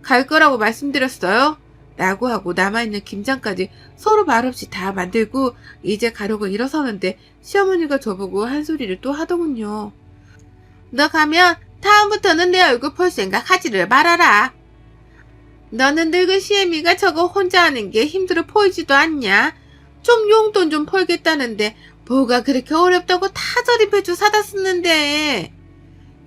갈 거라고 말씀드렸어요. 라고 하고 남아있는 김장까지 서로 말없이 다 만들고 이제 가려고 일어서는데 시어머니가 저보고 한 소리를 또 하더군요. 너 가면 다음부터는 내 얼굴 볼 생각 하지를 말아라. 너는 늙은 시애미가 저거 혼자 하는 게 힘들어 보이지도 않냐? 좀 용돈 좀 벌겠다는데 뭐가 그렇게 어렵다고 다 저립해줘 사다 쓰는데.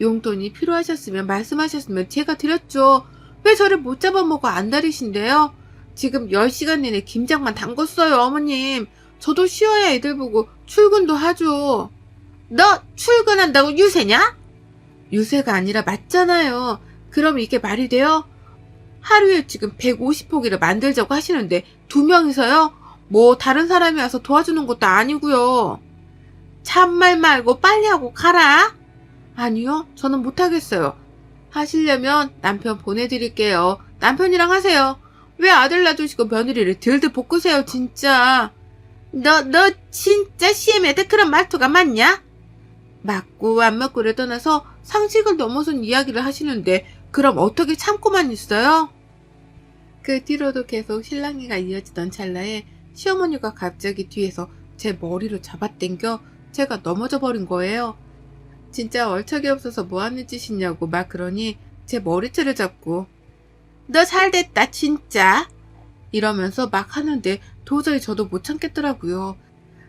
용돈이 필요하셨으면 말씀하셨으면 제가 드렸죠. 왜 저를 못 잡아먹어 안달이신데요? 지금 10시간 내내 김장만 담궜어요, 어머님. 저도 쉬어야 애들 보고 출근도 하죠. 너 출근한다고 유세냐? 유세가 아니라 맞잖아요. 그럼 이게 말이 돼요? 하루에 지금 150포기를 만들자고 하시는데 2명이서요? 뭐 다른 사람이 와서 도와주는 것도 아니고요. 참말 말고 빨리 하고 가라. 아니요, 저는 못하겠어요. 하시려면 남편 보내드릴게요. 남편이랑 하세요. 왜 아들 놔두시고 며느리를 들들 볶으세요, 진짜. 너 진짜 시애미한테 그런 말투가 맞냐? 맞고 안 맞고를 떠나서 상식을 넘어선 이야기를 하시는데 그럼 어떻게 참고만 있어요? 그 뒤로도 계속 실랑이가 이어지던 찰나에 시어머니가 갑자기 뒤에서 제 머리로 잡아당겨 제가 넘어져 버린 거예요. 진짜 얼척이 없어서 뭐하는 짓이냐고 막 그러니 제 머리채를 잡고 너 잘됐다 진짜 이러면서 막 하는데 도저히 저도 못 참겠더라고요.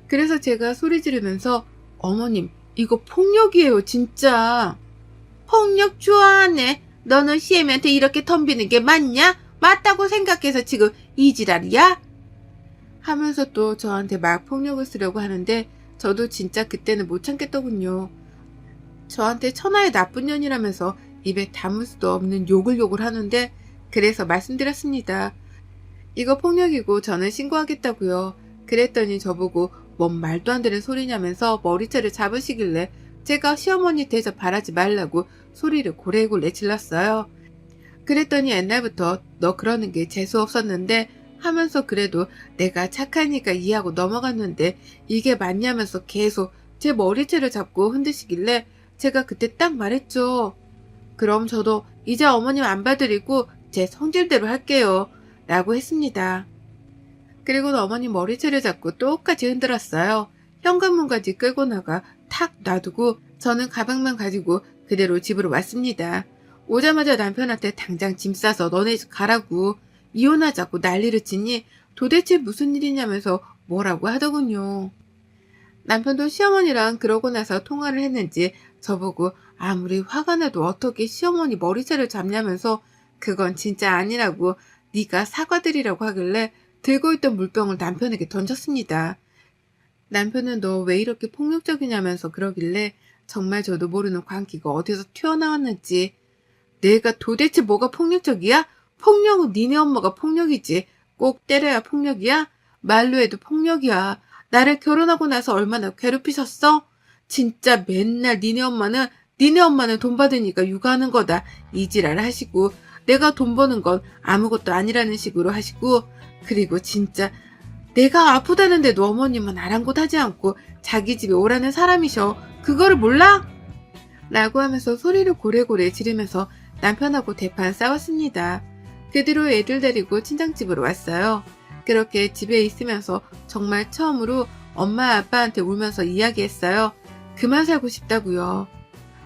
그래서 제가 소리 지르면서 어머님 이거 폭력이에요 진짜. 폭력 좋아하네. 너는 시애미한테 이렇게 덤비는 게 맞냐? 맞다고 생각해서 지금 이 지랄이야? 하면서 또 저한테 막 폭력을 쓰려고 하는데 저도 진짜 그때는 못 참겠더군요. 저한테 천하의 나쁜 년이라면서 입에 담을 수도 없는 욕을 하는데 그래서 말씀드렸습니다. 이거 폭력이고 저는 신고하겠다고요. 그랬더니 저보고 뭔 말도 안 되는 소리냐면서 머리채를 잡으시길래 제가 시어머니 대접 바라지 말라고 소리를 고래고래 질렀어요. 그랬더니 옛날부터 너 그러는 게 재수 없었는데 하면서 그래도 내가 착하니까 이해하고 넘어갔는데 이게 맞냐면서 계속 제 머리채를 잡고 흔드시길래 제가 그때 딱 말했죠. 그럼 저도 이제 어머님 안 봐드리고 제 성질대로 할게요. 라고 했습니다. 그리고는 어머님 머리채를 잡고 똑같이 흔들었어요. 현관문까지 끌고 나가 탁 놔두고 저는 가방만 가지고 그대로 집으로 왔습니다. 오자마자 남편한테 당장 짐 싸서 너네 집 가라고 이혼하자고 난리를 치니 도대체 무슨 일이냐면서 뭐라고 하더군요. 남편도 시어머니랑 그러고 나서 통화를 했는지 저보고 아무리 화가 나도 어떻게 시어머니 머리채를 잡냐면서 그건 진짜 아니라고 네가 사과드리라고 하길래 들고 있던 물병을 남편에게 던졌습니다. 남편은 너 왜 이렇게 폭력적이냐면서 그러길래 정말 저도 모르는 광기가 어디서 튀어나왔는지 내가 도대체 뭐가 폭력적이야? 폭력은 니네 엄마가 폭력이지. 꼭 때려야 폭력이야? 말로 해도 폭력이야. 나를 결혼하고 나서 얼마나 괴롭히셨어? 진짜 맨날 니네 엄마는 돈 받으니까 육아하는 거다. 이지랄 하시고 내가 돈 버는 건 아무것도 아니라는 식으로 하시고 그리고 진짜 내가 아프다는데도 어머님은 아랑곳하지 않고 자기 집에 오라는 사람이셔. 그거를 몰라? 라고 하면서 소리를 고래고래 지르면서 남편하고 대판 싸웠습니다. 그 뒤로 애들 데리고 친정집으로 왔어요. 그렇게 집에 있으면서 정말 처음으로 엄마 아빠한테 울면서 이야기했어요. 그만 살고 싶다고요.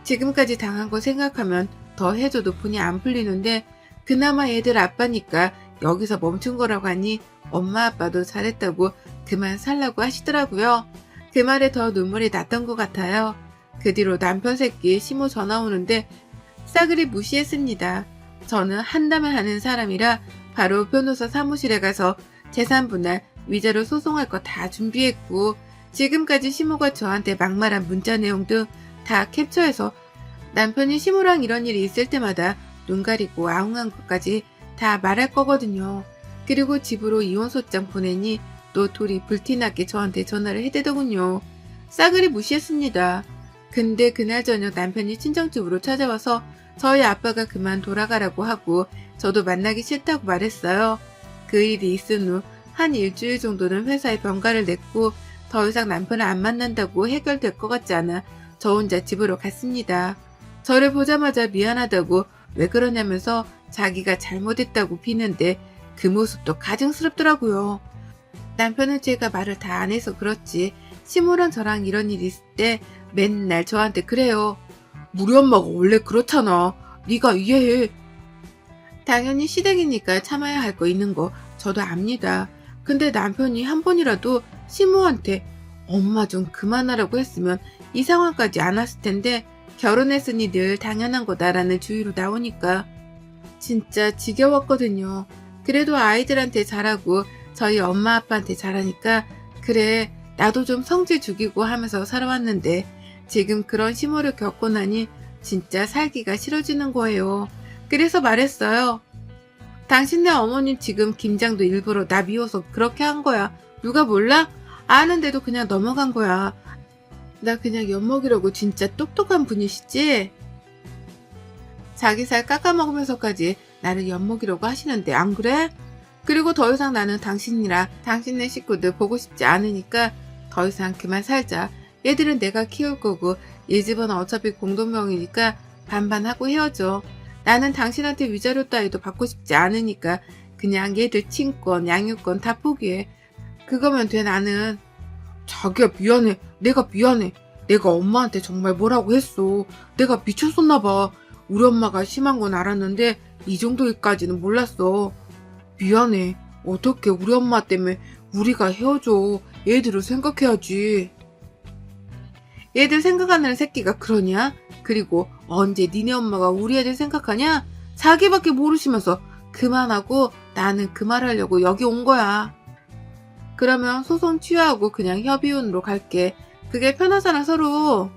지금까지 당한 거 생각하면 더 해줘도 분이 안 풀리는데 그나마 애들 아빠니까 여기서 멈춘 거라고 하니 엄마 아빠도 잘했다고 그만 살라고 하시더라고요. 그 말에 더 눈물이 났던 것 같아요. 그 뒤로 남편 새끼 시모 전화 오는데 싸그리 무시했습니다. 저는 한다면 하는 사람이라 바로 변호사 사무실에 가서 재산분할, 위자료 소송할 거 다 준비했고 지금까지 시모가 저한테 막말한 문자 내용 등 다 캡처해서 남편이 시모랑 이런 일이 있을 때마다 눈 가리고 아웅한 것까지 다 말할 거거든요. 그리고 집으로 이혼소장 보내니 또 둘이 불티나게 저한테 전화를 해대더군요. 싸그리 무시했습니다. 근데 그날 저녁 남편이 친정집으로 찾아와서 저희 아빠가 그만 돌아가라고 하고 저도 만나기 싫다고 말했어요. 그 일이 있은 후 한 일주일 정도는 회사에 병가를 냈고 더 이상 남편을 안 만난다고 해결될 것 같지 않아 저 혼자 집으로 갔습니다. 저를 보자마자 미안하다고 왜 그러냐면서 자기가 잘못했다고 비는데 그 모습도 가증스럽더라고요. 남편은 제가 말을 다 안 해서 그렇지 시모랑 저랑 이런 일이 있을 때 맨날 저한테 그래요. 우리 엄마가 원래 그렇잖아. 네가 이해해. 당연히 시댁이니까 참아야 할 거 있는 거 저도 압니다. 근데 남편이 한 번이라도 시모한테 엄마 좀 그만하라고 했으면 이 상황까지 안 왔을 텐데 결혼했으니 늘 당연한 거다라는 주의로 나오니까 진짜 지겨웠거든요. 그래도 아이들한테 잘하고 저희 엄마 아빠한테 잘하니까 그래 나도 좀 성질 죽이고 하면서 살아왔는데 지금 그런 시모를 겪고 나니 진짜 살기가 싫어지는 거예요. 그래서 말했어요. 당신네 어머님 지금 김장도 일부러 나 미워서 그렇게 한 거야. 누가 몰라? 아는데도 그냥 넘어간 거야. 나 그냥 엿먹이려고 진짜 똑똑한 분이시지? 자기 살 깎아먹으면서까지 나를 엿먹이려고 하시는데 안 그래? 그리고 더 이상 나는 당신이랑 당신네 식구들 보고 싶지 않으니까 더 이상 그만 살자. 얘들은 내가 키울 거고 이 집은 어차피 공동명이니까 반반하고 헤어져. 나는 당신한테 위자료 따위도 받고 싶지 않으니까 그냥 얘들 친권, 양육권 다 포기해. 그거면 돼 나는. 자기야 미안해. 내가 미안해. 내가 엄마한테 정말 뭐라고 했어. 내가 미쳤었나 봐. 우리 엄마가 심한 건 알았는데 이 정도까지는 몰랐어. 미안해. 어떻게 우리 엄마 때문에 우리가 헤어져. 얘들을 생각해야지. 얘들 생각하는 새끼가 그러냐? 그리고 언제 니네 엄마가 우리 애들 생각하냐? 자기밖에 모르시면서 그만하고 나는 그 말하려고 여기 온 거야. 그러면 소송 취하하고 그냥 협의혼으로 갈게. 그게 편하잖아 서로.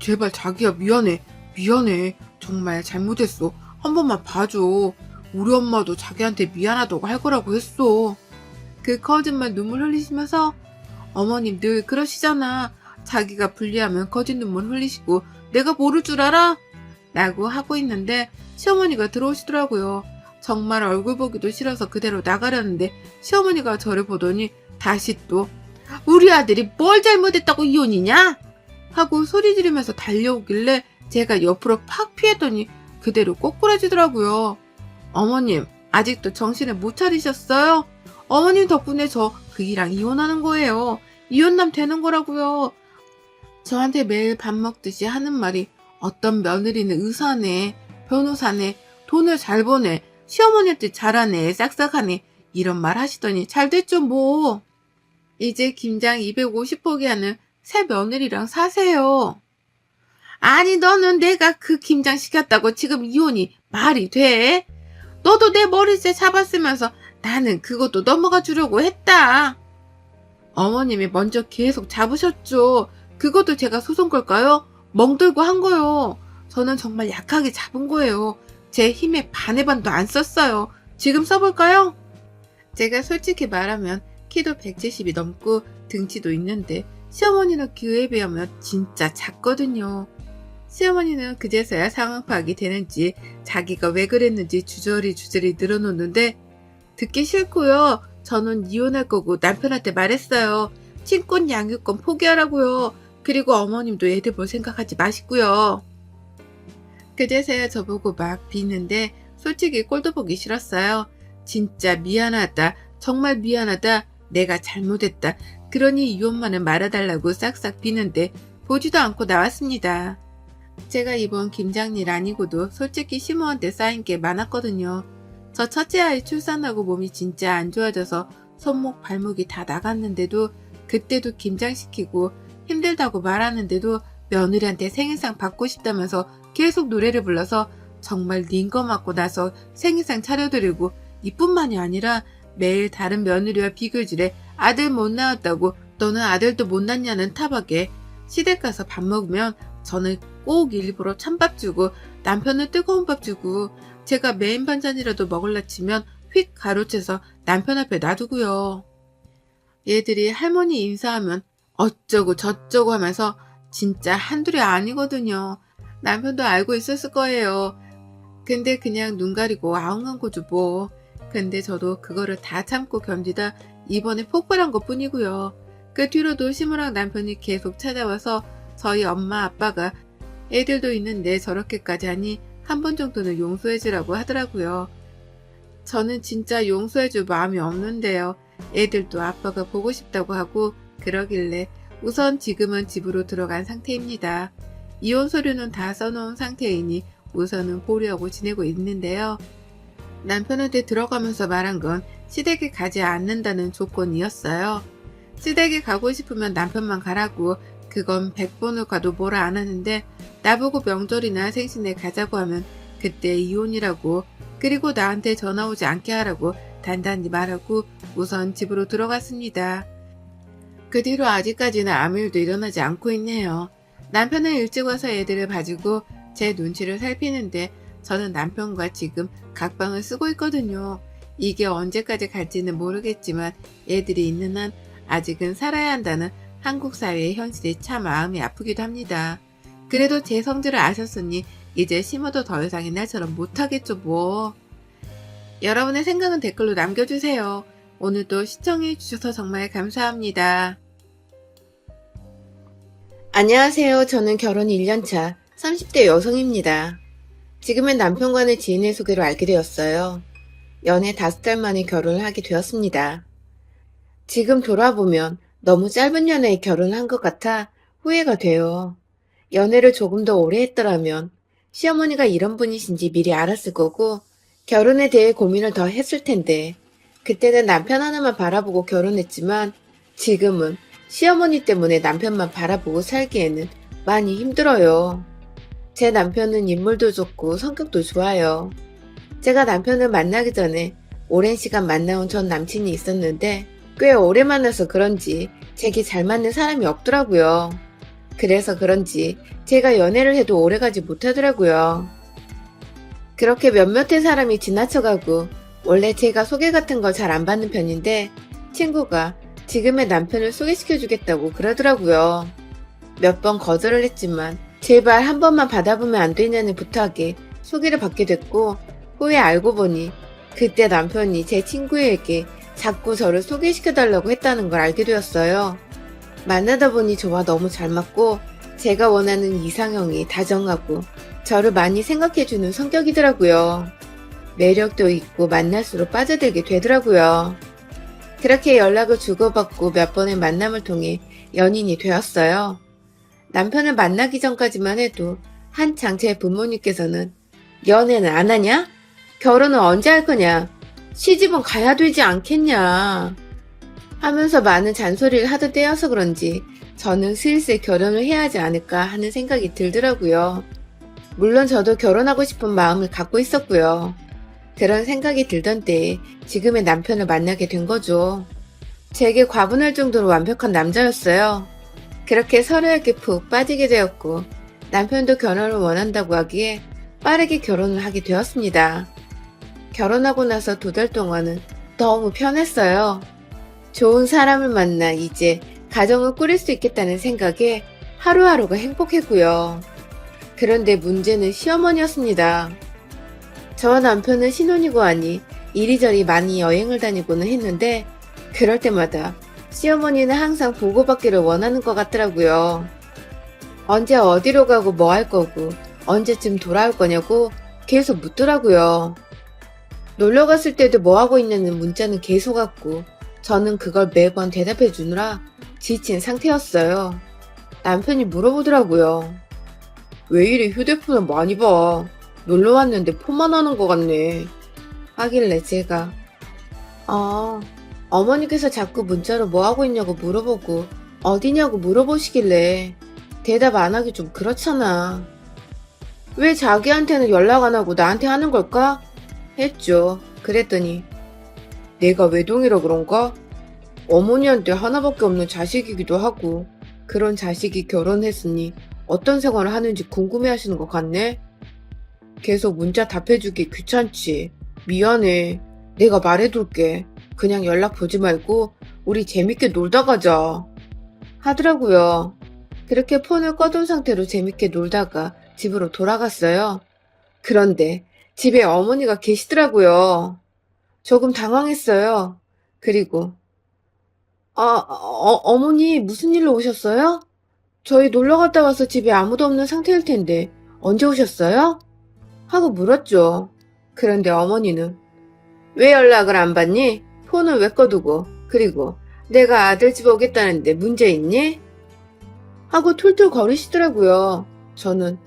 제발 자기야 미안해. 미안해. 정말 잘못했어. 한 번만 봐줘. 우리 엄마도 자기한테 미안하다고 할 거라고 했어. 그 거짓말 눈물 흘리시면서 어머님 늘 그러시잖아. 자기가 불리하면 거짓 눈물 흘리시고 내가 모를 줄 알아? 라고 하고 있는데 시어머니가 들어오시더라고요. 정말 얼굴 보기도 싫어서 그대로 나가려는데 시어머니가 저를 보더니 다시 또 우리 아들이 뭘 잘못했다고 이혼이냐? 하고 소리 지르면서 달려오길래 제가 옆으로 팍 피했더니 그대로 꼬꾸라지더라고요. 어머님 아직도 정신을 못 차리셨어요? 어머님 덕분에 저 그이랑 이혼하는 거예요. 이혼남 되는 거라고요. 저한테 매일 밥 먹듯이 하는 말이 어떤 며느리는 의사네, 변호사네, 돈을 잘 버네, 시어머니한테 잘하네, 싹싹하네 이런 말 하시더니 잘 됐죠 뭐. 이제 김장 250포기 하는 새 며느리랑 사세요. 아니 너는 내가 그 김장 시켰다고 지금 이혼이 말이 돼? 너도 내 머리채 잡았으면서 나는 그것도 넘어가 주려고 했다. 어머님이 먼저 계속 잡으셨죠. 그것도 제가 소송 걸까요? 멍들고 한 거요. 저는 정말 약하게 잡은 거예요. 제 힘의 반의 반도 안 썼어요. 지금 써볼까요? 제가 솔직히 말하면 키도 170이 넘고 등치도 있는데 시어머니는 그에 비하면 진짜 작거든요. 시어머니는 그제서야 상황 파악이 되는지 자기가 왜 그랬는지 주저리 늘어놓는데 듣기 싫고요. 저는 이혼할 거고 남편한테 말했어요. 친권 양육권 포기하라고요. 그리고 어머님도 애들 볼 생각하지 마시고요. 그제서야 저보고 막 비는데 솔직히 꼴도 보기 싫었어요. 진짜 미안하다. 정말 미안하다. 내가 잘못했다. 그러니 이혼만은 말아달라고 싹싹 비는데 보지도 않고 나왔습니다. 제가 이번 김장일 아니고도 솔직히 시모한테 쌓인 게 많았거든요. 저 첫째 아이 출산하고 몸이 진짜 안 좋아져서 손목 발목이 다 나갔는데도 그때도 김장시키고 힘들다고 말하는데도 며느리한테 생일상 받고 싶다면서 계속 노래를 불러서 정말 링거 맞고 나서 생일상 차려드리고 이뿐만이 아니라 매일 다른 며느리와 비교질에 아들 못 낳았다고 너는 아들도 못 낳냐는 타박에 시댁 가서 밥 먹으면 저는 꼭 일부러 찬밥 주고 남편은 뜨거운 밥 주고 제가 메인 반찬이라도 먹을라 치면 휙 가로채서 남편 앞에 놔두고요. 얘들이 할머니 인사하면 어쩌고 저쩌고 하면서 진짜 한둘이 아니거든요. 남편도 알고 있었을 거예요. 근데 그냥 눈 가리고 아웅한 거죠 뭐. 근데 저도 그거를 다 참고 견디다 이번에 폭발한 것 뿐이고요. 그 뒤로도 시무랑 남편이 계속 찾아와서 저희 엄마 아빠가 애들도 있는데 저렇게까지 하니 한 번 정도는 용서해주라고 하더라고요. 저는 진짜 용서해줄 마음이 없는데요. 애들도 아빠가 보고 싶다고 하고 그러길래 우선 지금은 집으로 들어간 상태입니다. 이혼 서류는 다 써놓은 상태이니 우선은 보류하고 지내고 있는데요. 남편한테 들어가면서 말한 건 시댁에 가지 않는다는 조건이었어요. 시댁에 가고 싶으면 남편만 가라고 그건 100번을 가도 뭐라 안 하는데 나보고 명절이나 생신에 가자고 하면 그때 이혼이라고 그리고 나한테 전화 오지 않게 하라고 단단히 말하고 우선 집으로 들어갔습니다. 그 뒤로 아직까지는 아무 일도 일어나지 않고 있네요. 남편은 일찍 와서 애들을 봐주고 제 눈치를 살피는데 저는 남편과 지금 각방을 쓰고 있거든요. 이게 언제까지 갈지는 모르겠지만 애들이 있는 한 아직은 살아야 한다는 한국 사회의 현실이 참 마음이 아프기도 합니다. 그래도 제 성질을 아셨으니 이제 심어도 더 이상 옛날처럼 못하겠죠 뭐. 여러분의 생각은 댓글로 남겨주세요. 오늘도 시청해주셔서 정말 감사합니다. 안녕하세요. 저는 결혼 1년차 30대 여성입니다. 지금은 남편과의 지인의 소개로 알게 되었어요. 연애 5달 만에 결혼을 하게 되었습니다. 지금 돌아보면 너무 짧은 연애에 결혼을 한 것 같아 후회가 돼요. 연애를 조금 더 오래 했더라면 시어머니가 이런 분이신지 미리 알았을 거고 결혼에 대해 고민을 더 했을 텐데 그때는 남편 하나만 바라보고 결혼했지만 지금은 시어머니 때문에 남편만 바라보고 살기에는 많이 힘들어요. 제 남편은 인물도 좋고 성격도 좋아요. 제가 남편을 만나기 전에 오랜 시간 만나온 전 남친이 있었는데 꽤 오래 만나서 그런지 제게 잘 맞는 사람이 없더라고요. 그래서 그런지 제가 연애를 해도 오래가지 못하더라고요. 그렇게 몇몇의 사람이 지나쳐가고 원래 제가 소개 같은 걸 잘 안 받는 편인데 친구가 지금의 남편을 소개시켜주겠다고 그러더라고요. 몇 번 거절을 했지만 제발 한 번만 받아보면 안 되냐는 부탁에 소개를 받게 됐고 후에 알고 보니 그때 남편이 제 친구에게 자꾸 저를 소개시켜달라고 했다는 걸 알게 되었어요. 만나다 보니 저와 너무 잘 맞고 제가 원하는 이상형이 다정하고 저를 많이 생각해주는 성격이더라고요. 매력도 있고 만날수록 빠져들게 되더라고요. 그렇게 연락을 주고받고 몇 번의 만남을 통해 연인이 되었어요. 남편을 만나기 전까지만 해도 한창 제 부모님께서는 연애는 안 하냐? 결혼은 언제 할 거냐? 시집은 가야 되지 않겠냐? 하면서 많은 잔소리를 하던 때여서 그런지 저는 슬슬 결혼을 해야 하지 않을까 하는 생각이 들더라고요. 물론 저도 결혼하고 싶은 마음을 갖고 있었고요. 그런 생각이 들던 때에 지금의 남편을 만나게 된 거죠. 제게 과분할 정도로 완벽한 남자였어요. 그렇게 서로에게 푹 빠지게 되었고 남편도 결혼을 원한다고 하기에 빠르게 결혼을 하게 되었습니다. 결혼하고 나서 2달 동안은 너무 편했어요. 좋은 사람을 만나 이제 가정을 꾸릴 수 있겠다는 생각에 하루하루가 행복했고요. 그런데 문제는 시어머니였습니다. 저와 남편은 신혼이고 하니 이리저리 많이 여행을 다니고는 했는데 그럴 때마다 시어머니는 항상 보고받기를 원하는 것 같더라고요. 언제 어디로 가고 뭐 할 거고 언제쯤 돌아올 거냐고 계속 묻더라고요. 놀러 갔을 때도 뭐 하고 있냐는 문자는 계속 왔고 저는 그걸 매번 대답해 주느라 지친 상태였어요. 남편이 물어보더라고요. 왜 이리 휴대폰을 많이 봐? 놀러 왔는데 폰만 하는 것 같네. 하길래 제가 어머니께서 자꾸 문자로 뭐 하고 있냐고 물어보고 어디냐고 물어보시길래 대답 안 하기 좀 그렇잖아. 왜 자기한테는 연락 안 하고 나한테 하는 걸까? 했죠. 그랬더니 내가 외동이라 그런가? 어머니한테 하나밖에 없는 자식이기도 하고 그런 자식이 결혼했으니 어떤 생활을 하는지 궁금해하시는 것 같네? 계속 문자 답해주기 귀찮지. 미안해. 내가 말해둘게. 그냥 연락 보지 말고 우리 재밌게 놀다 가자. 하더라고요. 그렇게 폰을 꺼둔 상태로 재밌게 놀다가 집으로 돌아갔어요. 그런데 집에 어머니가 계시더라고요. 조금 당황했어요. 그리고 어머니 무슨 일로 오셨어요? 저희 놀러 갔다 와서 집에 아무도 없는 상태일 텐데 언제 오셨어요? 하고 물었죠. 그런데 어머니는 왜 연락을 안 받니? 폰을 왜 꺼두고 그리고 내가 아들 집 오겠다는데 문제 있니? 하고 툴툴 거리시더라고요. 저는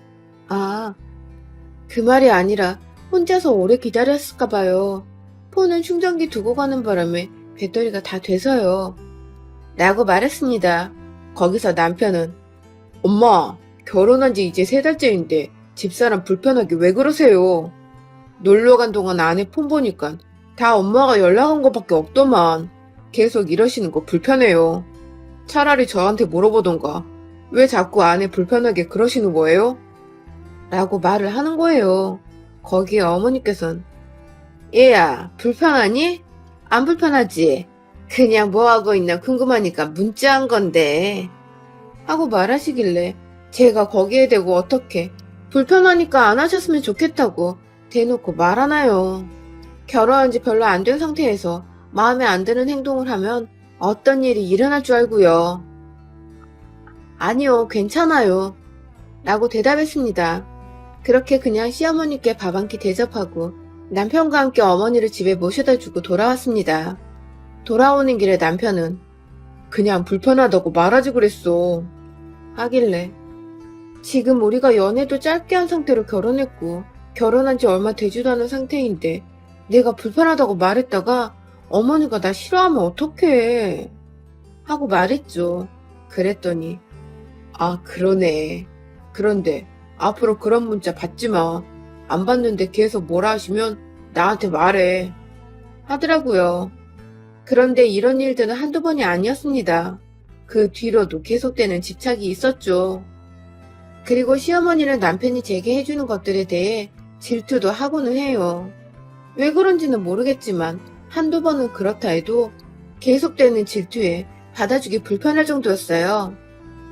그 말이 아니라 혼자서 오래 기다렸을까 봐요. 폰은 충전기 두고 가는 바람에 배터리가 다 돼서요. 라고 말했습니다. 거기서 남편은 엄마, 결혼한 지 이제 3달째인데 집사람 불편하게 왜 그러세요? 놀러 간 동안 아내 폰 보니까 다 엄마가 연락한 것밖에 없더만 계속 이러시는 거 불편해요. 차라리 저한테 물어보던가 왜 자꾸 아내 불편하게 그러시는 거예요? 라고 말을 하는 거예요. 거기에 어머니께서는 얘야 불편하니? 안 불편하지? 그냥 뭐하고 있나 궁금하니까 문자한 건데 하고 말하시길래 제가 거기에 대고 어떻게 불편하니까 안 하셨으면 좋겠다고 대놓고 말하나요. 결혼한 지 별로 안 된 상태에서 마음에 안 드는 행동을 하면 어떤 일이 일어날 줄 알고요. 아니요, 괜찮아요. 라고 대답했습니다. 그렇게 그냥 시어머니께 밥 한 끼 대접하고 남편과 함께 어머니를 집에 모셔다 주고 돌아왔습니다. 돌아오는 길에 남편은 그냥 불편하다고 말하지 그랬어. 하길래 지금 우리가 연애도 짧게 한 상태로 결혼했고 결혼한 지 얼마 되지도 않은 상태인데 내가 불편하다고 말했다가 어머니가 나 싫어하면 어떡해 하고 말했죠. 그랬더니 그러네. 그런데 앞으로 그런 문자 받지 마. 안 받는데 계속 뭐라 하시면 나한테 말해. 하더라고요. 그런데 이런 일들은 한두 번이 아니었습니다. 그 뒤로도 계속되는 집착이 있었죠. 그리고 시어머니는 남편이 제게 해주는 것들에 대해 질투도 하고는 해요. 왜 그런지는 모르겠지만 한두 번은 그렇다 해도 계속되는 질투에 받아주기 불편할 정도였어요.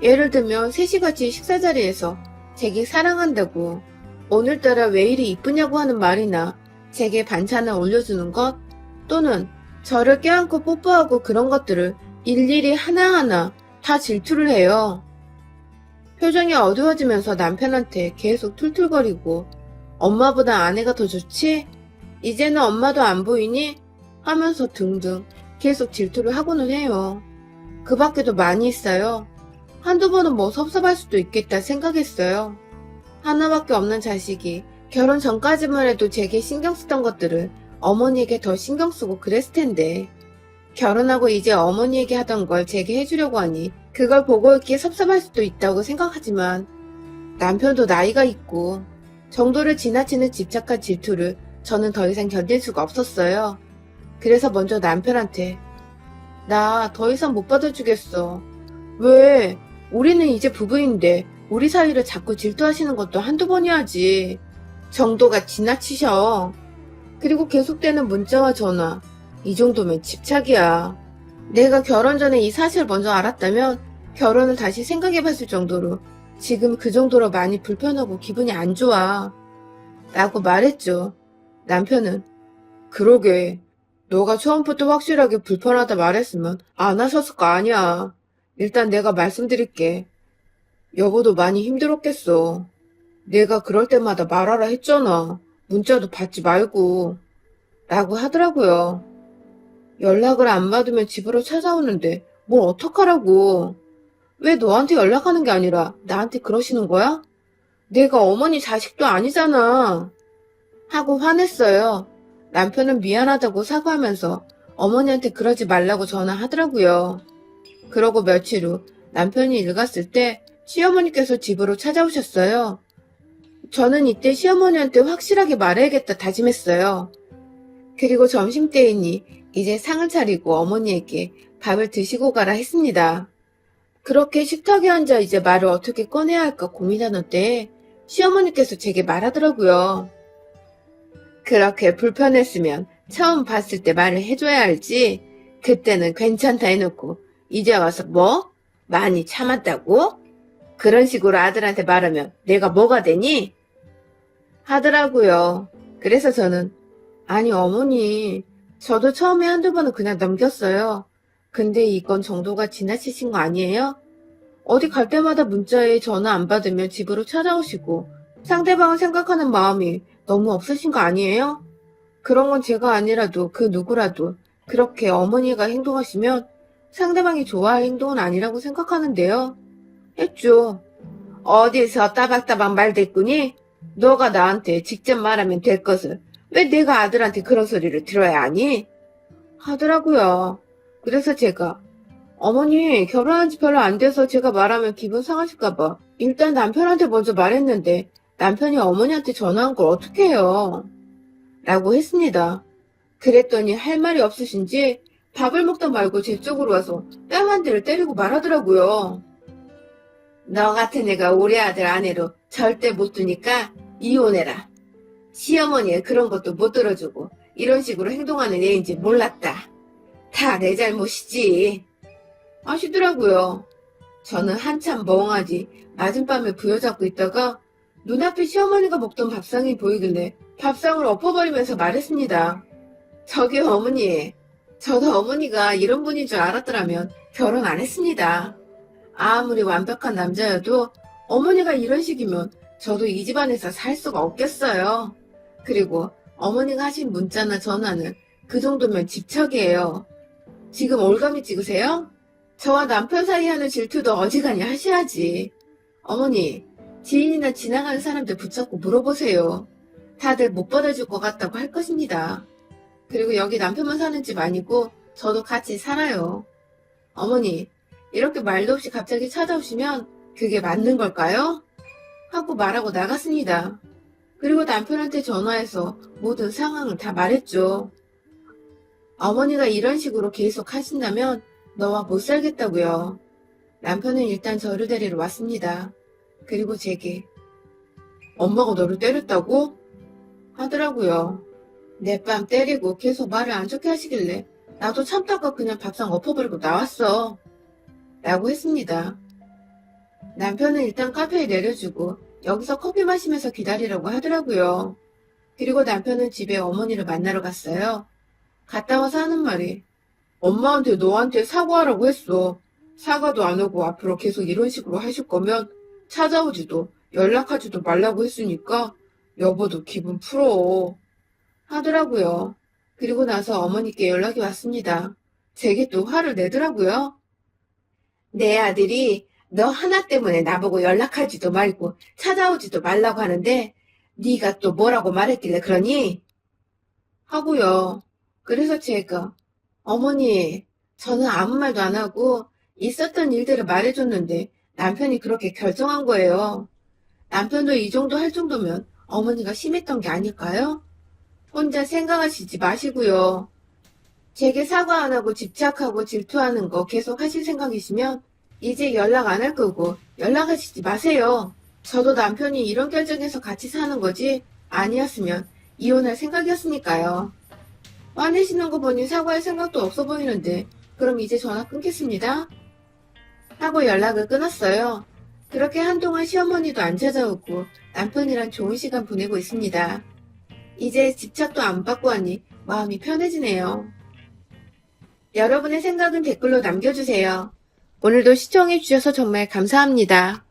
예를 들면 셋이 같이 식사 자리에서 제게 사랑한다고 오늘따라 왜 이리 이쁘냐고 하는 말이나 제게 반찬을 올려주는 것 또는 저를 껴안고 뽀뽀하고 그런 것들을 일일이 하나하나 다 질투를 해요. 표정이 어두워지면서 남편한테 계속 툴툴거리고 엄마보다 아내가 더 좋지? 이제는 엄마도 안 보이니? 하면서 등등 계속 질투를 하고는 해요. 그 밖에도 많이 있어요. 한두 번은 뭐 섭섭할 수도 있겠다 생각했어요. 하나밖에 없는 자식이 결혼 전까지만 해도 제게 신경 쓰던 것들을 어머니에게 더 신경 쓰고 그랬을 텐데 결혼하고 이제 어머니에게 하던 걸 제게 해주려고 하니 그걸 보고 있기에 섭섭할 수도 있다고 생각하지만 남편도 나이가 있고 정도를 지나치는 집착한 질투를 저는 더 이상 견딜 수가 없었어요. 그래서 먼저 남편한테 나 더 이상 못 받아주겠어. 왜? 우리는 이제 부부인데 우리 사이를 자꾸 질투하시는 것도 한두 번이야지. 정도가 지나치셔. 그리고 계속되는 문자와 전화. 이 정도면 집착이야. 내가 결혼 전에 이 사실을 먼저 알았다면 결혼을 다시 생각해봤을 정도로 지금 그 정도로 많이 불편하고 기분이 안 좋아. 라고 말했죠. 남편은 그러게. 너가 처음부터 확실하게 불편하다 말했으면 안 하셨을 거 아니야. 일단 내가 말씀드릴게. 여보도 많이 힘들었겠어. 내가 그럴 때마다 말하라 했잖아. 문자도 받지 말고. 라고 하더라고요. 연락을 안 받으면 집으로 찾아오는데 뭘 어떡하라고. 왜 너한테 연락하는 게 아니라 나한테 그러시는 거야? 내가 어머니 자식도 아니잖아. 하고 화냈어요. 남편은 미안하다고 사과하면서 어머니한테 그러지 말라고 전화하더라고요. 그러고 며칠 후 남편이 일 갔을 때 시어머니께서 집으로 찾아오셨어요. 저는 이때 시어머니한테 확실하게 말해야겠다 다짐했어요. 그리고 점심때이니 이제 상을 차리고 어머니에게 밥을 드시고 가라 했습니다. 그렇게 식탁에 앉아 이제 말을 어떻게 꺼내야 할까 고민하는 때에 시어머니께서 제게 말하더라고요. 그렇게 불편했으면 처음 봤을 때 말을 해줘야 알지. 그때는 괜찮다 해놓고 이제 와서 뭐? 많이 참았다고? 그런 식으로 아들한테 말하면 내가 뭐가 되니? 하더라고요. 그래서 저는 아니 어머니 저도 처음에 한두 번은 그냥 넘겼어요. 근데 이건 정도가 지나치신 거 아니에요? 어디 갈 때마다 문자에 전화 안 받으면 집으로 찾아오시고 상대방을 생각하는 마음이 너무 없으신 거 아니에요? 그런 건 제가 아니라도 그 누구라도 그렇게 어머니가 행동하시면 상대방이 좋아할 행동은 아니라고 생각하는데요. 했죠. 어디서 따박따박 말댔구니? 너가 나한테 직접 말하면 될 것을 왜 내가 아들한테 그런 소리를 들어야 하니? 하더라고요. 그래서 제가 어머니 결혼한 지 별로 안 돼서 제가 말하면 기분 상하실까봐 일단 남편한테 먼저 말했는데 남편이 어머니한테 전화한 걸 어떻게 해요? 라고 했습니다. 그랬더니 할 말이 없으신지 밥을 먹다 말고 제 쪽으로 와서 뺨 한 대를 때리고 말하더라고요. 너 같은 애가 우리 아들 아내로 절대 못 두니까 이혼해라. 시어머니의 그런 것도 못 들어주고 이런 식으로 행동하는 애인지 몰랐다. 다 내 잘못이지. 하시더라고요. 저는 한참 멍하지 맞은밤에 부여잡고 있다가 눈앞에 시어머니가 먹던 밥상이 보이길래 밥상을 엎어버리면서 말했습니다. 저기 어머니, 저도 어머니가 이런 분인 줄 알았더라면 결혼 안 했습니다. 아무리 완벽한 남자여도 어머니가 이런 식이면 저도 이 집안에서 살 수가 없겠어요. 그리고 어머니가 하신 문자나 전화는 그 정도면 집착이에요. 지금 올감이 찍으세요? 저와 남편 사이 하는 질투도 어지간히 하셔야지. 어머니, 지인이나 지나가는 사람들 붙잡고 물어보세요. 다들 못 받아줄 것 같다고 할 것입니다. 그리고 여기 남편만 사는 집 아니고 저도 같이 살아요. 어머니, 이렇게 말도 없이 갑자기 찾아오시면 그게 맞는 걸까요? 하고 말하고 나갔습니다. 그리고 남편한테 전화해서 모든 상황을 다 말했죠. 어머니가 이런 식으로 계속 하신다면 너와 못 살겠다고요. 남편은 일단 저를 데리러 왔습니다. 그리고 제게 엄마가 너를 때렸다고? 하더라고요. 내 뺨 때리고 계속 말을 안 좋게 하시길래 나도 참다가 그냥 밥상 엎어버리고 나왔어. 라고 했습니다. 남편은 일단 카페에 내려주고 여기서 커피 마시면서 기다리라고 하더라고요. 그리고 남편은 집에 어머니를 만나러 갔어요. 갔다 와서 하는 말이 엄마한테 너한테 사과하라고 했어. 사과도 안 하고 앞으로 계속 이런 식으로 하실 거면 찾아오지도 연락하지도 말라고 했으니까 여보도 기분 풀어. 하더라고요. 그리고 나서 어머니께 연락이 왔습니다. 제게 또 화를 내더라고요. 내 아들이 너 하나 때문에 나보고 연락하지도 말고 찾아오지도 말라고 하는데 네가 또 뭐라고 말했길래 그러니? 하고요. 그래서 제가 어머니, 저는 아무 말도 안 하고 있었던 일들을 말해줬는데 남편이 그렇게 결정한 거예요. 남편도 이 정도 할 정도면 어머니가 심했던 게 아닐까요? 혼자 생각하시지 마시고요. 제게 사과 안 하고 집착하고 질투하는 거 계속 하실 생각이시면 이제 연락 안 할 거고 연락하시지 마세요. 저도 남편이 이런 결정해서 같이 사는 거지 아니었으면 이혼할 생각이었으니까요. 화내시는 거 보니 사과할 생각도 없어 보이는데 그럼 이제 전화 끊겠습니다. 하고 연락을 끊었어요. 그렇게 한동안 시어머니도 안 찾아오고 남편이랑 좋은 시간 보내고 있습니다. 이제 집착도 안 받고 하니 마음이 편해지네요. 여러분의 생각은 댓글로 남겨주세요. 오늘도 시청해주셔서 정말 감사합니다.